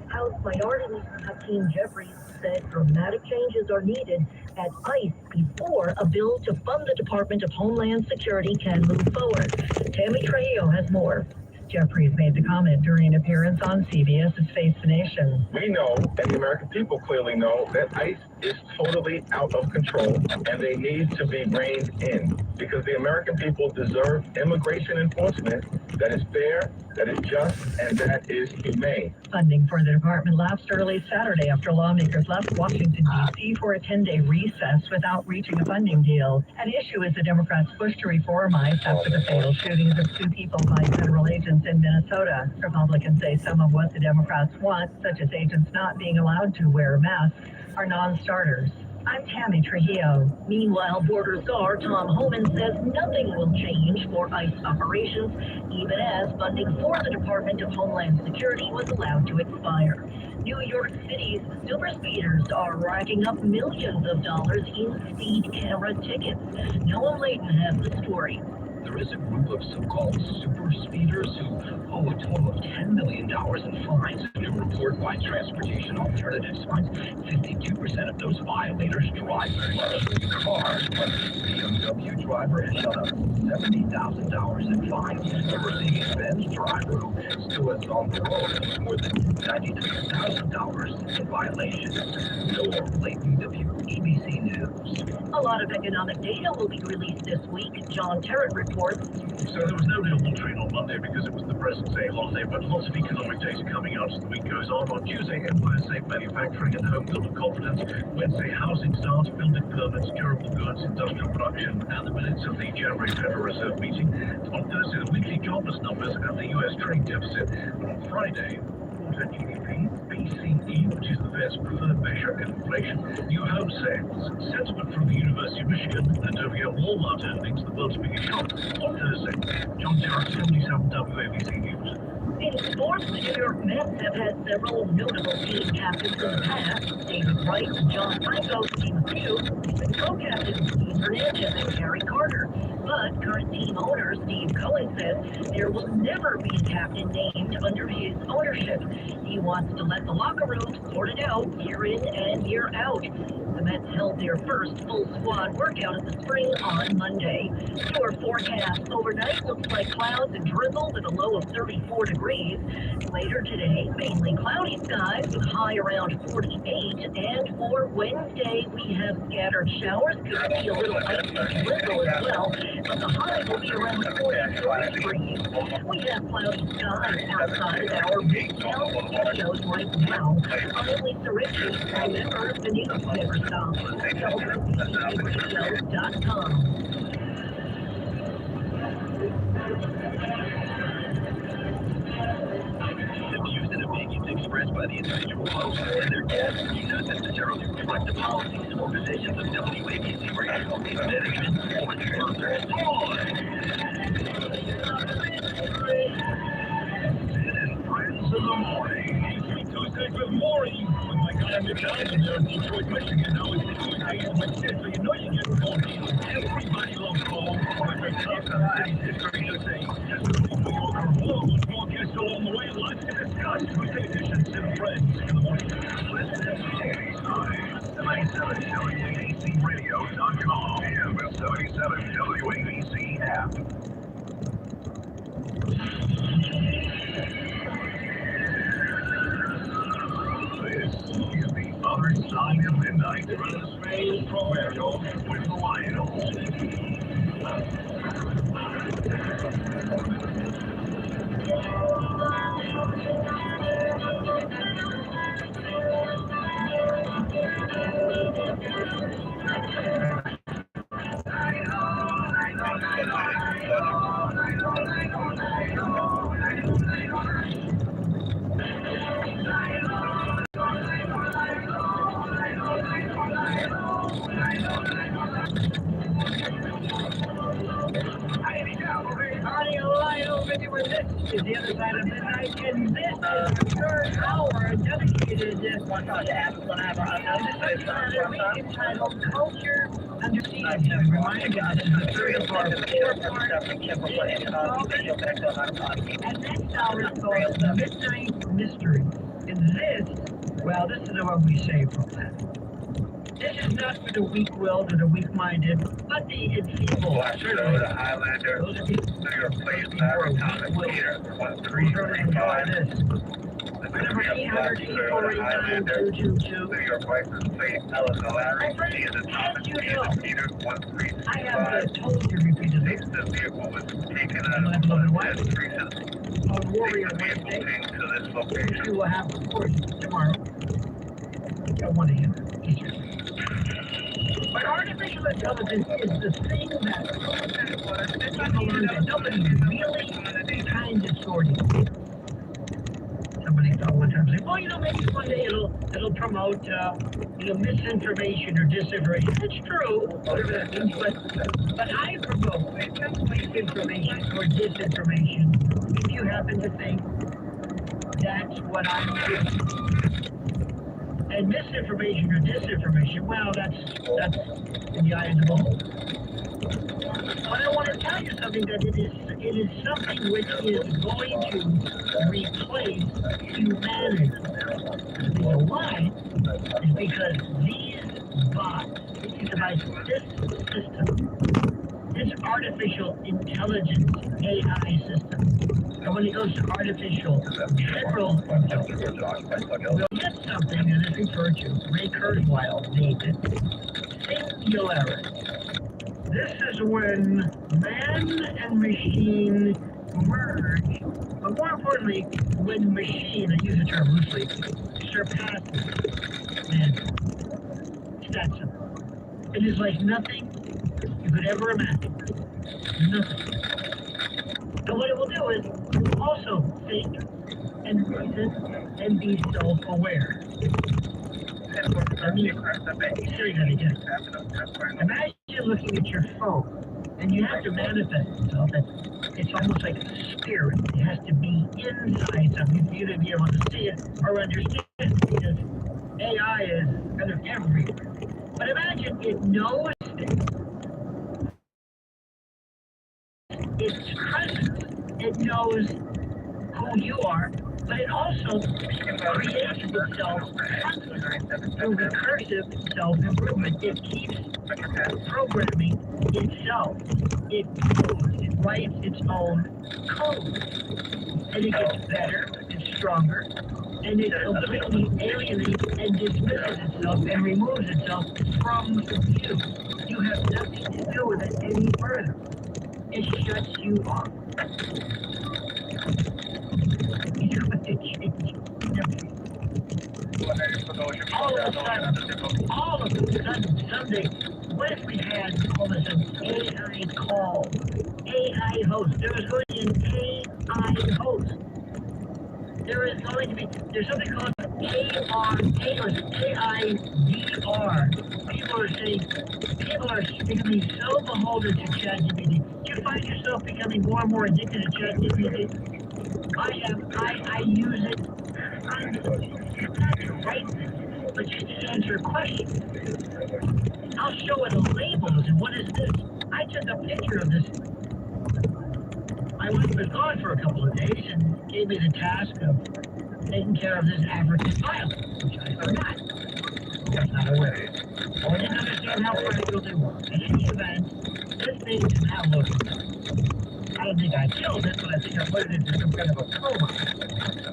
House Minority Leader Hakeem Jeffries said dramatic changes are needed at ICE before a bill to fund the Department of Homeland Security can move forward. Tammy Trujillo has more. Jeffries made the comment during an appearance on CBS's Face the Nation. We know, and the American people clearly know, that ICE is totally out of control, and they need to be reined in, because the American people deserve immigration enforcement that is fair, that is just, and that is humane. Funding for the department lapsed early Saturday after lawmakers left Washington, D.C. for a 10-day recess without reaching a funding deal. An issue is the Democrats' push to reform ICE after the fatal shootings of 2 people by federal agents in Minnesota. Republicans say some of what the Democrats want, such as agents not being allowed to wear masks, are non-starters. I'm Tammy Trujillo. Meanwhile, border czar Tom Homan says nothing will change for ICE operations, even as funding for the Department of Homeland Security was allowed to expire. New York City's super speeders are racking up millions of dollars in speed camera tickets. Noah Layton has the story. There is a group of so-called super speeders who owe a total of $10 million in fines. A new report by Transportation Alternatives finds 52% of those violators drive luxury cars. One BMW driver has shut up $70,000 in fines. A Mercedes-Benz driver who still is on the road has more than $93,000 in violations. Noah Layton, WABC News. A lot of economic data will be released this week. John Terrett reports. So there was no real trade on Monday because it was the President's Day holiday, but lots of economic data coming out as the week goes on. On Tuesday, headlines say manufacturing and home builder confidence. Wednesday, housing starts, building permits, durable goods, industrial production, and the minutes of the January Federal Reserve meeting. On Thursday, the weekly jobless numbers and the U.S. trade deficit. On Friday, GDP, PCE, which is the Fed's preferred measure of inflation, new home sales, sentiment from the University of Michigan, and don't forget Walmart earnings, the world's biggest shop. On Thursday, John Terrett, 77 WABC News. In sports, the New York Mets have had several notable team captains in the past. David Wright and John Franco to name a few, and co-captains Steve Hernandez and Gary Carter. But current team owner Steve Cohen says there will never be a captain named under his ownership. He wants to let the locker room sort it out year in and year out. The Mets held their first full squad workout of the spring on Monday. Your forecast overnight looks like clouds and drizzle with a low of 34 degrees. Later today, mainly cloudy skies with high around 48. And for Wednesday, we have scattered showers. Could be a little ice and drizzle as well, but the high will be around 43 degrees. We have cloudy skies outside of our retail studios right now. I'm Lisa Ritchie. Remember, the news never stops. WCCRadio.com. The views and opinions expressed by the individual hosts and their guests do not necessarily reflect the policies or positions of WABC Radio, its management, or its sponsors. Friends of the morning. Tuesday, good morning. With my guy Nick Allen there in Detroit, Michigan. Now it's Detroit days in my state, so you know you get phone. Everybody loves phone. My friend Tom from the city history to say, just a New Yorker. Whoa, much more guests along the way. Lots to discuss. Tuesday edition of Friends in the morning. Listen anytime. 77 WABCRadio.com and the 77 WABC app. This is the other side of midnight. Spain Roberto with the Lions. Is the other side of midnight, and this is the third hour dedicated to entitled Culture Under Siege. Reminder, guys, this is the serial part of the and next hour is called Midnight Mystery. And this is the one we save from that. This is not for the weak-willed or the weak-minded, but the enfeebled. Certainly the Highlander, Those of you New York Place, Atomic Theater, 1335. Number 800-849-222. New York License Plate, Larry, he is Atomic Theater, 1365. I have told you repeatedly. The vehicle was taken out of the streets On Warrior the vehicle Wednesday, came to this location. you will have, of course, tomorrow. I want to hear teachers. But artificial intelligence is the thing that people learn that nobody really kind of sorted. Somebody thought one time, like, well, maybe one day it'll promote, misinformation or disinformation. It's true, whatever that means, but I promote misinformation or disinformation if you happen to think that's what I'm doing. And misinformation or disinformation, well, that's in the eye of the beholder. But I want to tell you something that it is something which is going to replace humanity. The reason why is because these bots, these devices, this system, this artificial intelligence AI system, and when it goes to artificial general intelligence, we'll get something that is referred to, Ray Kurzweil named it, singularity. This is when man and machine merge, but more importantly, when machine, I use the term loosely, surpasses man. It's that simple. It is like nothing you could ever imagine. Nothing. And what it will do is also think and reason and be self-aware. Say that again. Imagine looking at your phone and you have to manifest itself. It's almost like a spirit. It has to be inside something for you to be able to see it or understand it, because AI is kind of everywhere. But imagine it knows things knows who you are, but it also creates itself through recursive self-improvement. It keeps programming itself. It writes its own code. And it gets better, it's stronger, and it completely alienates and dismisses itself and removes itself from you. You have nothing to do with it any further. It shuts you off. All of a sudden, someday, what if we had all of a sudden AI call, AI host? There is going to be an AI host. There's something called AIVR. People are becoming so beholden to ChatGPT. Do you find yourself becoming more and more addicted to ChatGPT? I use it. Not to write things, but just to answer a question. I'll show it labels and what is this? I took a picture of this. My wife was gone for a couple of days and gave me the task of taking care of this African violet, which I forgot. I was not aware. I didn't understand how practical they were. In any event, this thing is now looking. I don't think I killed it, but I think I put it into some kind of a coma.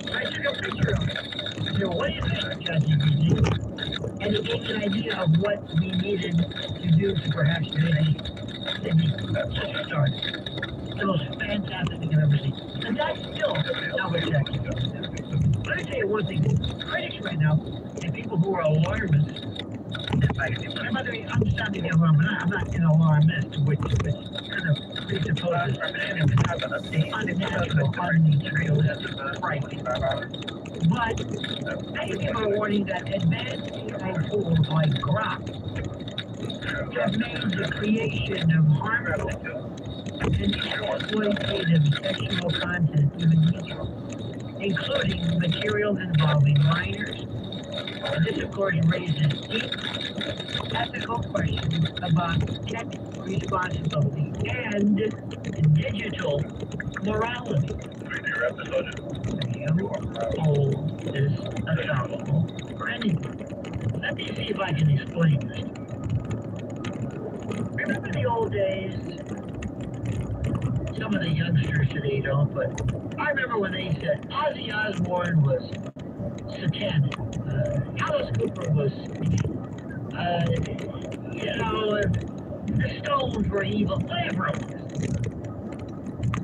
So I took a picture of it. I said, what do you think, ChatGPT? And it gave me an idea of what we needed to do to perhaps maybe just a start. The most fantastic thing I've ever seen. And that's still not what ChatGPT. Let me tell you one thing. Critics right now, and people who are alarmists, by the way, I'm sounding alarm, but I'm not an alarmist, which kind of presupposes unnatural, unmaterialistic pricing. But many people are warning that advanced AI tools like Grok have made the creation of harmful and exploitative sexual content even easier, including materials involving minors. And this, of course, raises deep ethical questions about tech responsibility and digital morality. You hold this accountable for anything. Let me see if I can explain this. Remember the old days? Some of the youngsters today don't, but I remember when they said Ozzy Osbourne was satanic. Alice Cooper was, the Stones were evil. Whatever it was.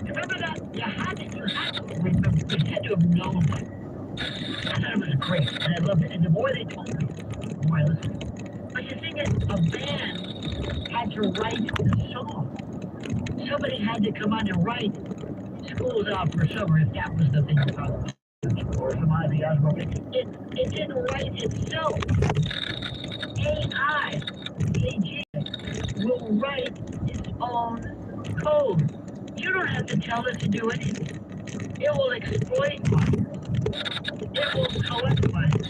Remember that? You had to remember. You had to have known that. I thought it was great, and I loved it. And the more they told me, the more I listened. But you think that a band had to write the song. Somebody had to come on and write School's Out for Summer, if that was the thing about it. Or some Ozzy Osbourne. It didn't write itself. AI, AG, will write its own code. You don't have to tell it to do anything. It will exploit money. It will collect money.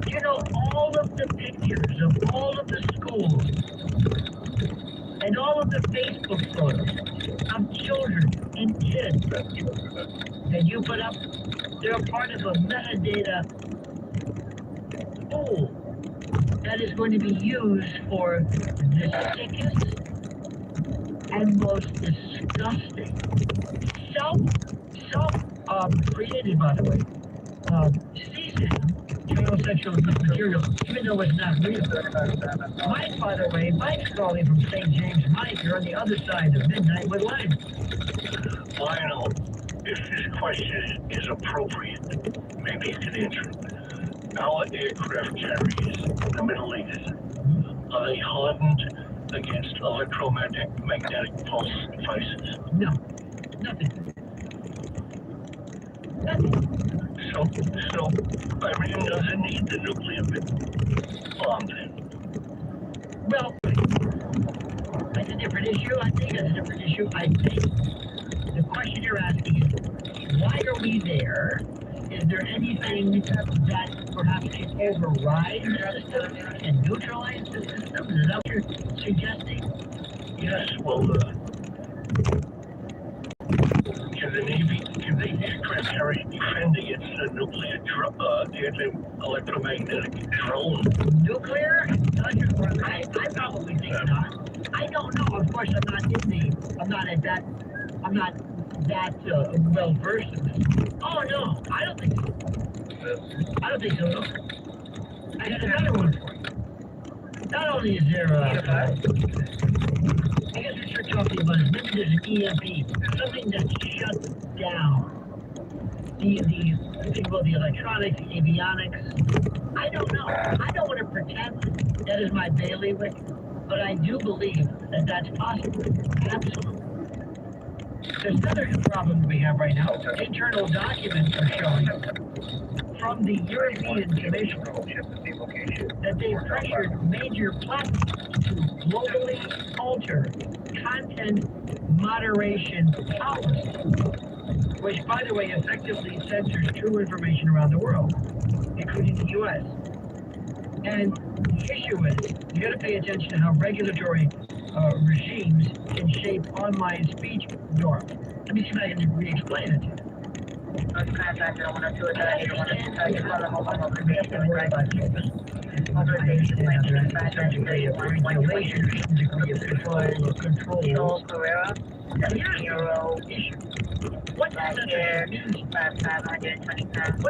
You know, all of the pictures of all of the schools and all of the Facebook photos of children and kids that you put up, they're part of a metadata pool that is going to be used for the sickest and most disgusting, created, by the way, ceasing transsexual material, even though it's not real. Mike, by the way, Mike's calling from St. James. Mike, you're on the other side of midnight with Lionel. Lionel, if this question is appropriate, maybe you can answer it. Our aircraft carriers in the Middle East, are they hardened against electromagnetic pulse devices? No, nothing. Nothing. So Iran doesn't need the nuclear bomb then? Well, that's a different issue. I think that's a different issue. I think the question you're asking is, why are we there? Is there anything that perhaps can override the system and neutralize the system? Is that what you're suggesting? Yes, well, can the military defending its nuclear anti-electromagnetic drone. Nuclear? I probably think not. I don't know. Of course, I'm not that well versed in this. Oh no, I don't think so. I don't think so. No. I got another one for you. Not only is there I guess what you're talking about is maybe there's an EMP, something that shuts down the think about the electronics, the avionics. I don't know. I don't want to pretend that is my bailiwick, but I do believe that that's possible. Absolutely. There's another problem we have right now. Internal documents are showing from the European Commission that they've pressured major platforms to globally alter content moderation policy, which, by the way, effectively censors true information around the world, including the U.S. And the issue is, you got to pay attention to how regulatory regimes can shape online speech norms. Let me see if I can re-explain it to you. Some degree of regulation, some degree of control. Issue. What does censorship mean? What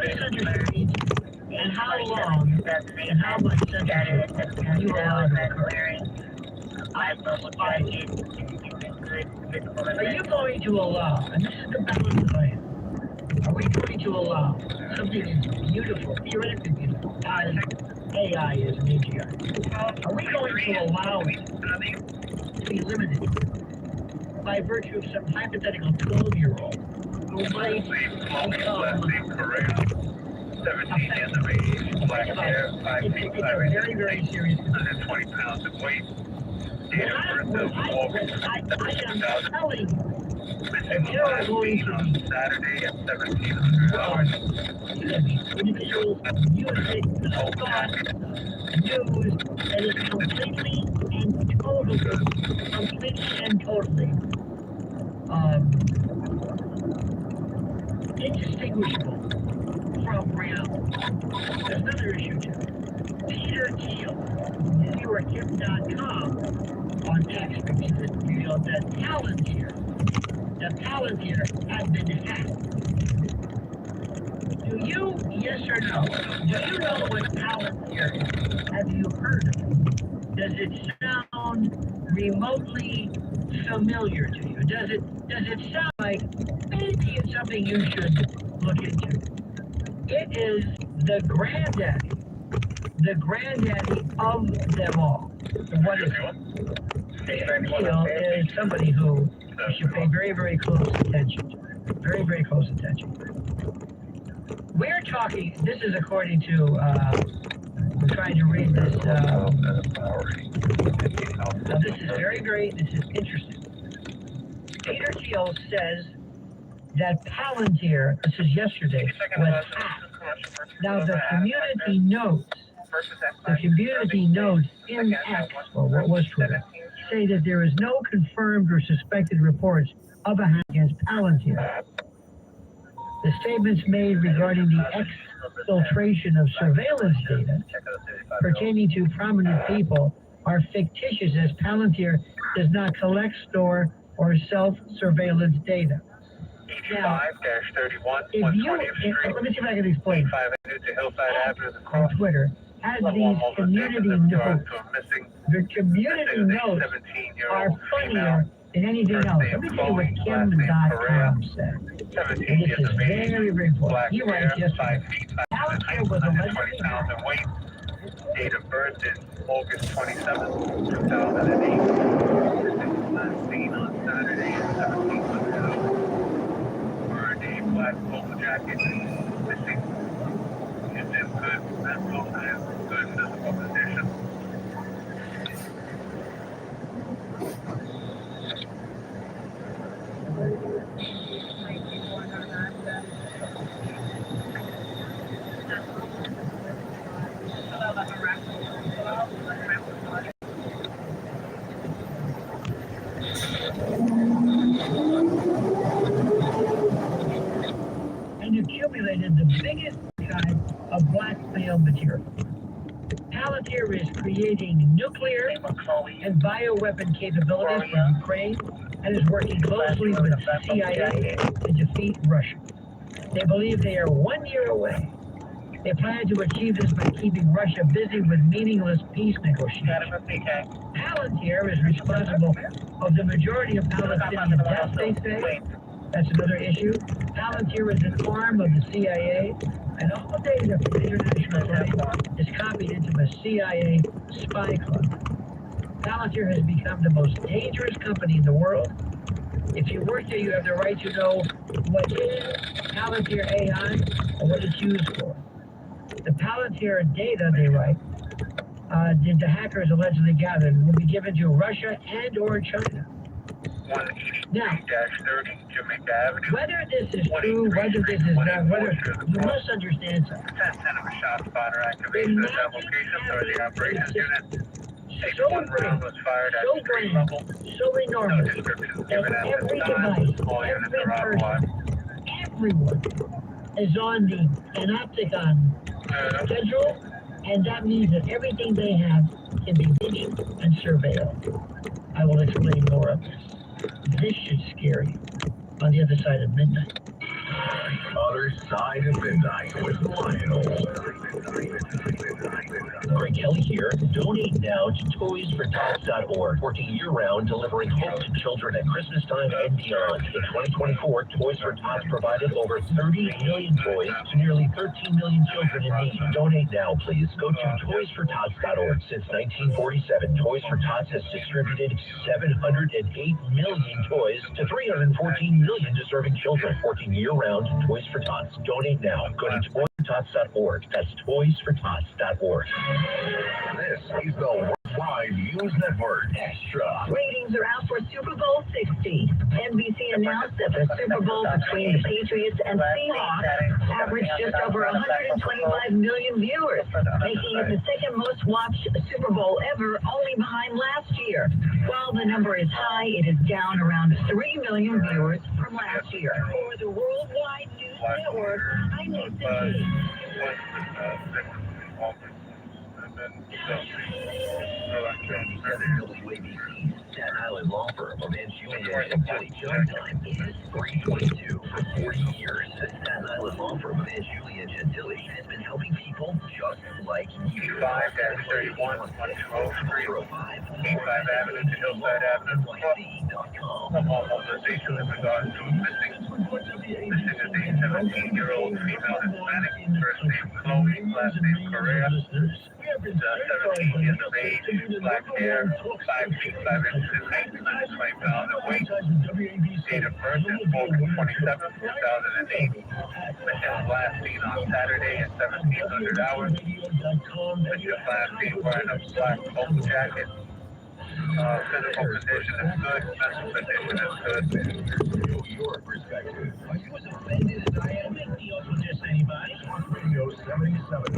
does censorship mean? And how long and how much censorship can you allow to occur? Are you going to allow, and this is the balance I am, are we going to allow something as beautiful, theoretically beautiful, as AI is an AGI? Are we going to allow it to be limited by virtue of some hypothetical 12-year-old who might become 17 years of age, black hair, 5 feet, it's a very, very serious 120 pounds of weight. Date of birth of August I am telling you, missing last week on Saturday at 1700 hours. individuals, music, thought, news that is completely and totally indistinguishable from reality. There's another issue too. Peter Thiel, NewYorkHip.com on X revealed that Palantir has been hacked. Do you, yes or no, do you know what Palantir is? Have you heard of it? Does it sound remotely familiar to you? Does it sound like maybe it's something you should look into? It is the granddaddy of them all. What is it? Peter Thiel is somebody who you should pay very, very close attention to. Very, very close attention. We're talking, this is according to, I'm trying to read this, now this is this is interesting. Peter Thiel says that Palantir, this is yesterday, was hacked. Now the community notes in X, or what was Twitter, say that there is no confirmed or suspected reports of a hack against Palantir. The statements made regarding the exfiltration of surveillance data pertaining to prominent people are fictitious, as Palantir does not collect, store, or self-surveillance data. Now, if you, let me see if I can explain. On Twitter, has these community notes. The community notes are funnier than anything else. Let me tell you what Kim.com said. And this is very, very important. He writes yesterday. Palantir was allegedly date of birth is August 27th, 2008. Last seen on Saturday at 1700 hours. Wearing a black polo jacket, missing. Is in good mental and good physical condition. the biggest kind of blackmail material. Palantir is creating nuclear and bioweapon capabilities for Ukraine and is working closely with the CIA to defeat Russia. They believe they are 1 year away. They plan to achieve this by keeping Russia busy with meaningless peace negotiations. Palantir is responsible for the majority of Palestinian deaths, they say. That's another issue. Palantir is an arm of the CIA, and all data from international crime is copied into a CIA spy club. Palantir has become the most dangerous company in the world. If you work there, you have the right to know what is Palantir AI and what it's used for. The Palantir data, they write, did the hackers allegedly gathered will be given to Russia and or China. Now, whether this is true, whether this is not, whether you must understand something. So enormous that every device, every person, everyone is on the Panopticon schedule, and that means that everything they have can be reached and surveilled. I will explain more of this. This should scare you on the other side of midnight. Other Side of Midnight with Lionel. Greg Kelly here. Donate now to ToysForTots.org, working year-round, delivering hope to children at Christmas time and beyond. In 2024, Toys for Tots provided over 30 million toys to nearly 13 million children in need. Donate now, please. Go to ToysForTots.org. Since 1947, Toys for Tots has distributed 708 million toys to 314 million deserving children. Working year-round, Toys for Tots. Donate now. Go to ToysForTots.org. That's ToysForTots.org. This is the Worldwide News Network Extra. Ratings are out for Super Bowl 60. NBC announced that the Super Bowl between the Patriots and Seahawks averaged just over 125 million viewers, making it the second most watched Super Bowl ever, only behind last year. While the number is high, it is down around 3 million viewers from last year. For the Worldwide News Network, I'm Nathan G. WABC, Staten Island law firm of Manchuria and Billy John time is 322. For 40 years, the Staten Island law firm of Manchuria and Gentili has been helping people just like you. 5-31, 120 Street, 85 Avenue to Hillside Avenue, NYC.com. a home mobilization in regards to missing. Missing is a 17-year-old female Hispanic, first name Chloe, last name Correa. 17 years of age, black hair, 5 feet 5 inches in height, 120 pounds in weight. Date of birth is August 27, 2008. Mission was last seen on Saturday at 1700 hours. Mission last seen wearing a black polo jacket. Physical condition is good, mental condition is good. Your perspective. Are you as offended as I am? Make deals with just anybody. Radio 77.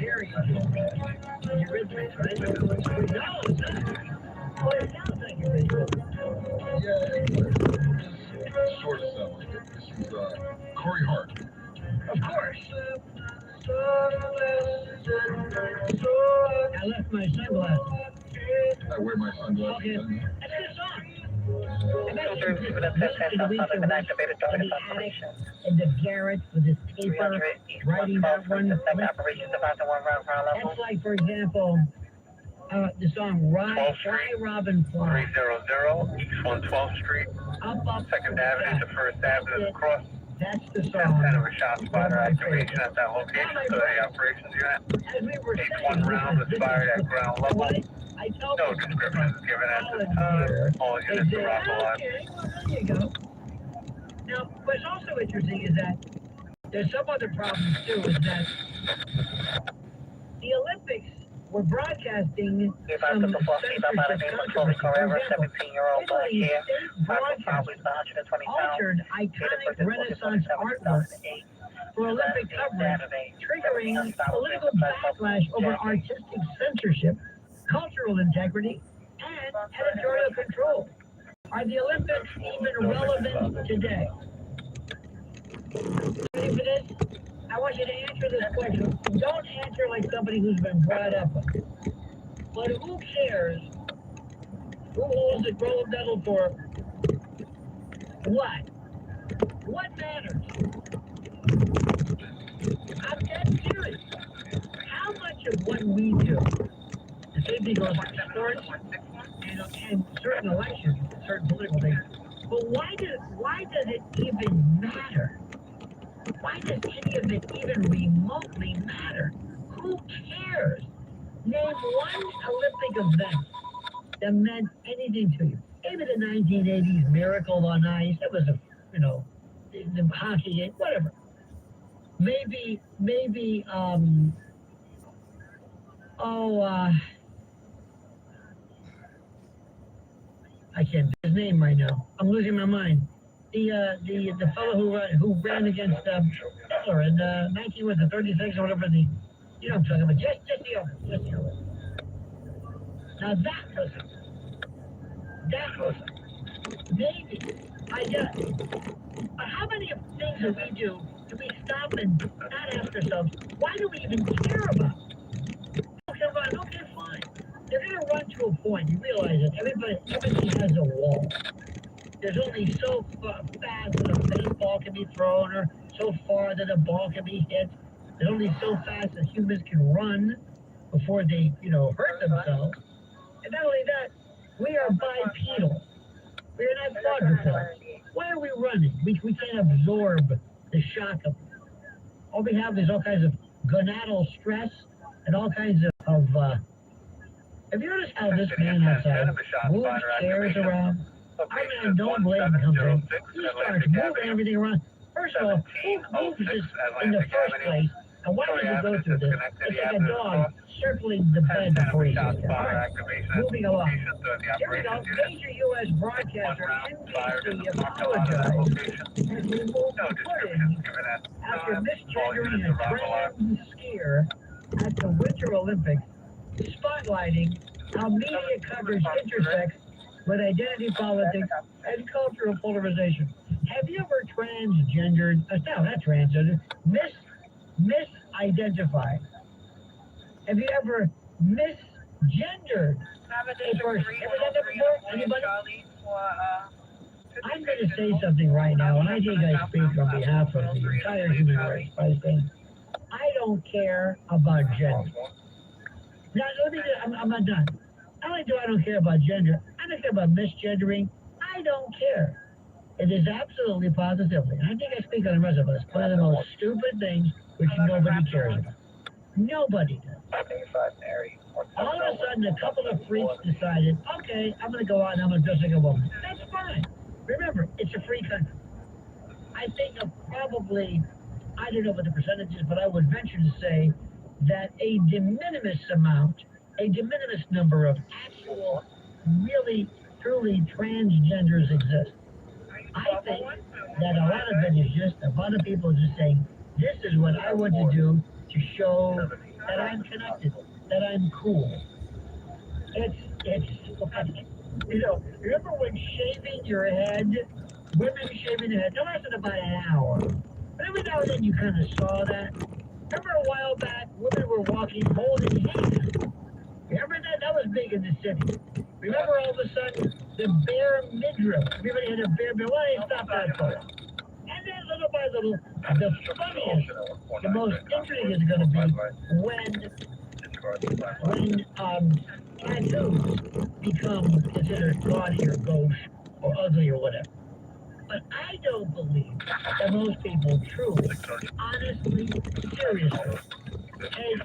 Very Eurythmics, right? No, it's not. Well, it sounds like Eurythmics. Yeah, sort of sound like it. This was Corey Hart. Of course. I left my sunglasses. I wear my sunglasses. Okay, And that's a good song. In the garret with his paper, writing that one. That's like, for example, the song Why Robin Fly. 300 East 112th Street, Up, 2nd Avenue to 1st Avenue to cross. That's the 10 song. of a shot spotter activation at that location, so the operations unit. As we were Each saying, one round was fired at ground level. I tell No people description is given at this volunteer. time. All They units say, are off okay, well, there you go. Now, what's also interesting is that there's some other problems too, is that the Olympics were broadcasting some censorship controversy. For example, Italy's state broadcaster altered iconic Renaissance artwork for Olympic coverage, triggering political backlash over artistic censorship, cultural integrity, and editorial control. Are the Olympics even relevant today? Ready for this? I want you to answer this question. Don't answer like somebody who's been brought up on it. But who cares who holds the gold medal for what? What matters? I'm dead serious. How much of what we do, the same thing goes for sports and certain elections, certain political things, but why does it even matter? Why does any of it even remotely matter? Who cares? Name one Olympic event that meant anything to you. Maybe the 1980s Miracle on Ice, that was the hockey game, whatever. Maybe, I can't do his name right now. I'm losing my mind. The fellow who ran against Hitler in 1936 or whatever you know what I'm talking about. Just the other. Now that was maybe I guess. But how many of the things that we do we stop and not ask ourselves, why do we even care about it? Okay, fine. They're gonna run to a point. You realize that everything has a wall. There's only so fast that a baseball can be thrown, or so far that a ball can be hit. There's only so fast that humans can run before they, hurt themselves. And not only that, we are bipedal. We are not quadrupedal. Why are we running? We can't absorb the shock of it. All we have is all kinds of gonadal stress and all kinds of have you noticed how this man outside moves chairs around? I mean, don't blame him. He starts moving everything around. First of all, who moves this in the first place? And why did we go through this? It's like a dog circling the bed before he sits down. All right, moving along. Here we go. Major U.S. broadcaster NBC apologized as he moved footage after misgendering a trans skier at the Winter Olympics, spotlighting how media coverage intersects with identity politics and cultural polarization. Have you ever transgendered? No, not transgender. Misidentified. Have you ever misgendered a person? Ever done that before? Anybody? I'm going to say something right now, and I think I speak on behalf of the entire human race by saying, I don't care about gender. Now, I'm not done. Not only do I don't care about gender, I don't care about misgendering. I don't care. It is absolutely positively, and I think I speak on the rest of us, one of the most stupid things which nobody cares about. Nobody does. All of a sudden, a couple of freaks decided, okay, I'm going to go out and I'm going to dress like a woman. That's fine. Remember, it's a free country. I think of probably, I don't know what the percentage is, but I would venture to say that a de minimis number of actual, really, truly transgenders exist. I think that a lot of it is just a lot of people just saying, this is what I want to do to show that I'm connected, that I'm cool. It's remember when shaving your head, women shaving their head, that lasted about an hour. But every now and then you kind of saw that. Remember a while back, women were walking holding hands. Remember that? That was big in the city. Remember all of a sudden, the bare midriff. Everybody had a bare midriff. Well, they stopped that for it. And then little by little, the funniest, the most interesting is going to be when tattoos become considered gaudy or gauche or ugly or whatever. But I don't believe that most people truly, honestly, seriously take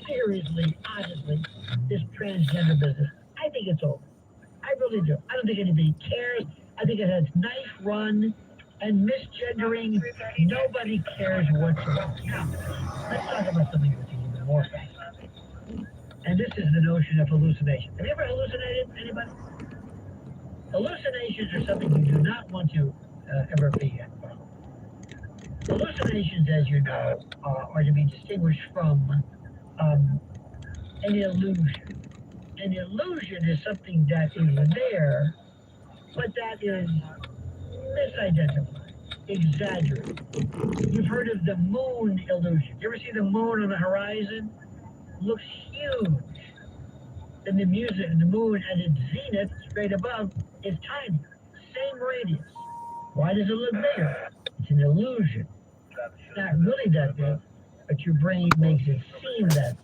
seriously, honestly, this transgender business, I think it's over. I really do. I don't think anybody cares. I think it has nice run, and misgendering, nobody cares whatsoever. Now, let's talk about something that's even more fascinating. And this is the notion of hallucination. Have you ever hallucinated, anybody? Hallucinations are something you do not want to ever be involved. Hallucinations, as you know, are to be distinguished from an illusion. An illusion is something that is there, but that is misidentified, exaggerated. You've heard of the moon illusion. You ever see the moon on the horizon? Looks huge. And the moon at its zenith, straight above, is tiny. Same radius. Why does it look bigger? It's an illusion. It's not really that big, but your brain makes it seem that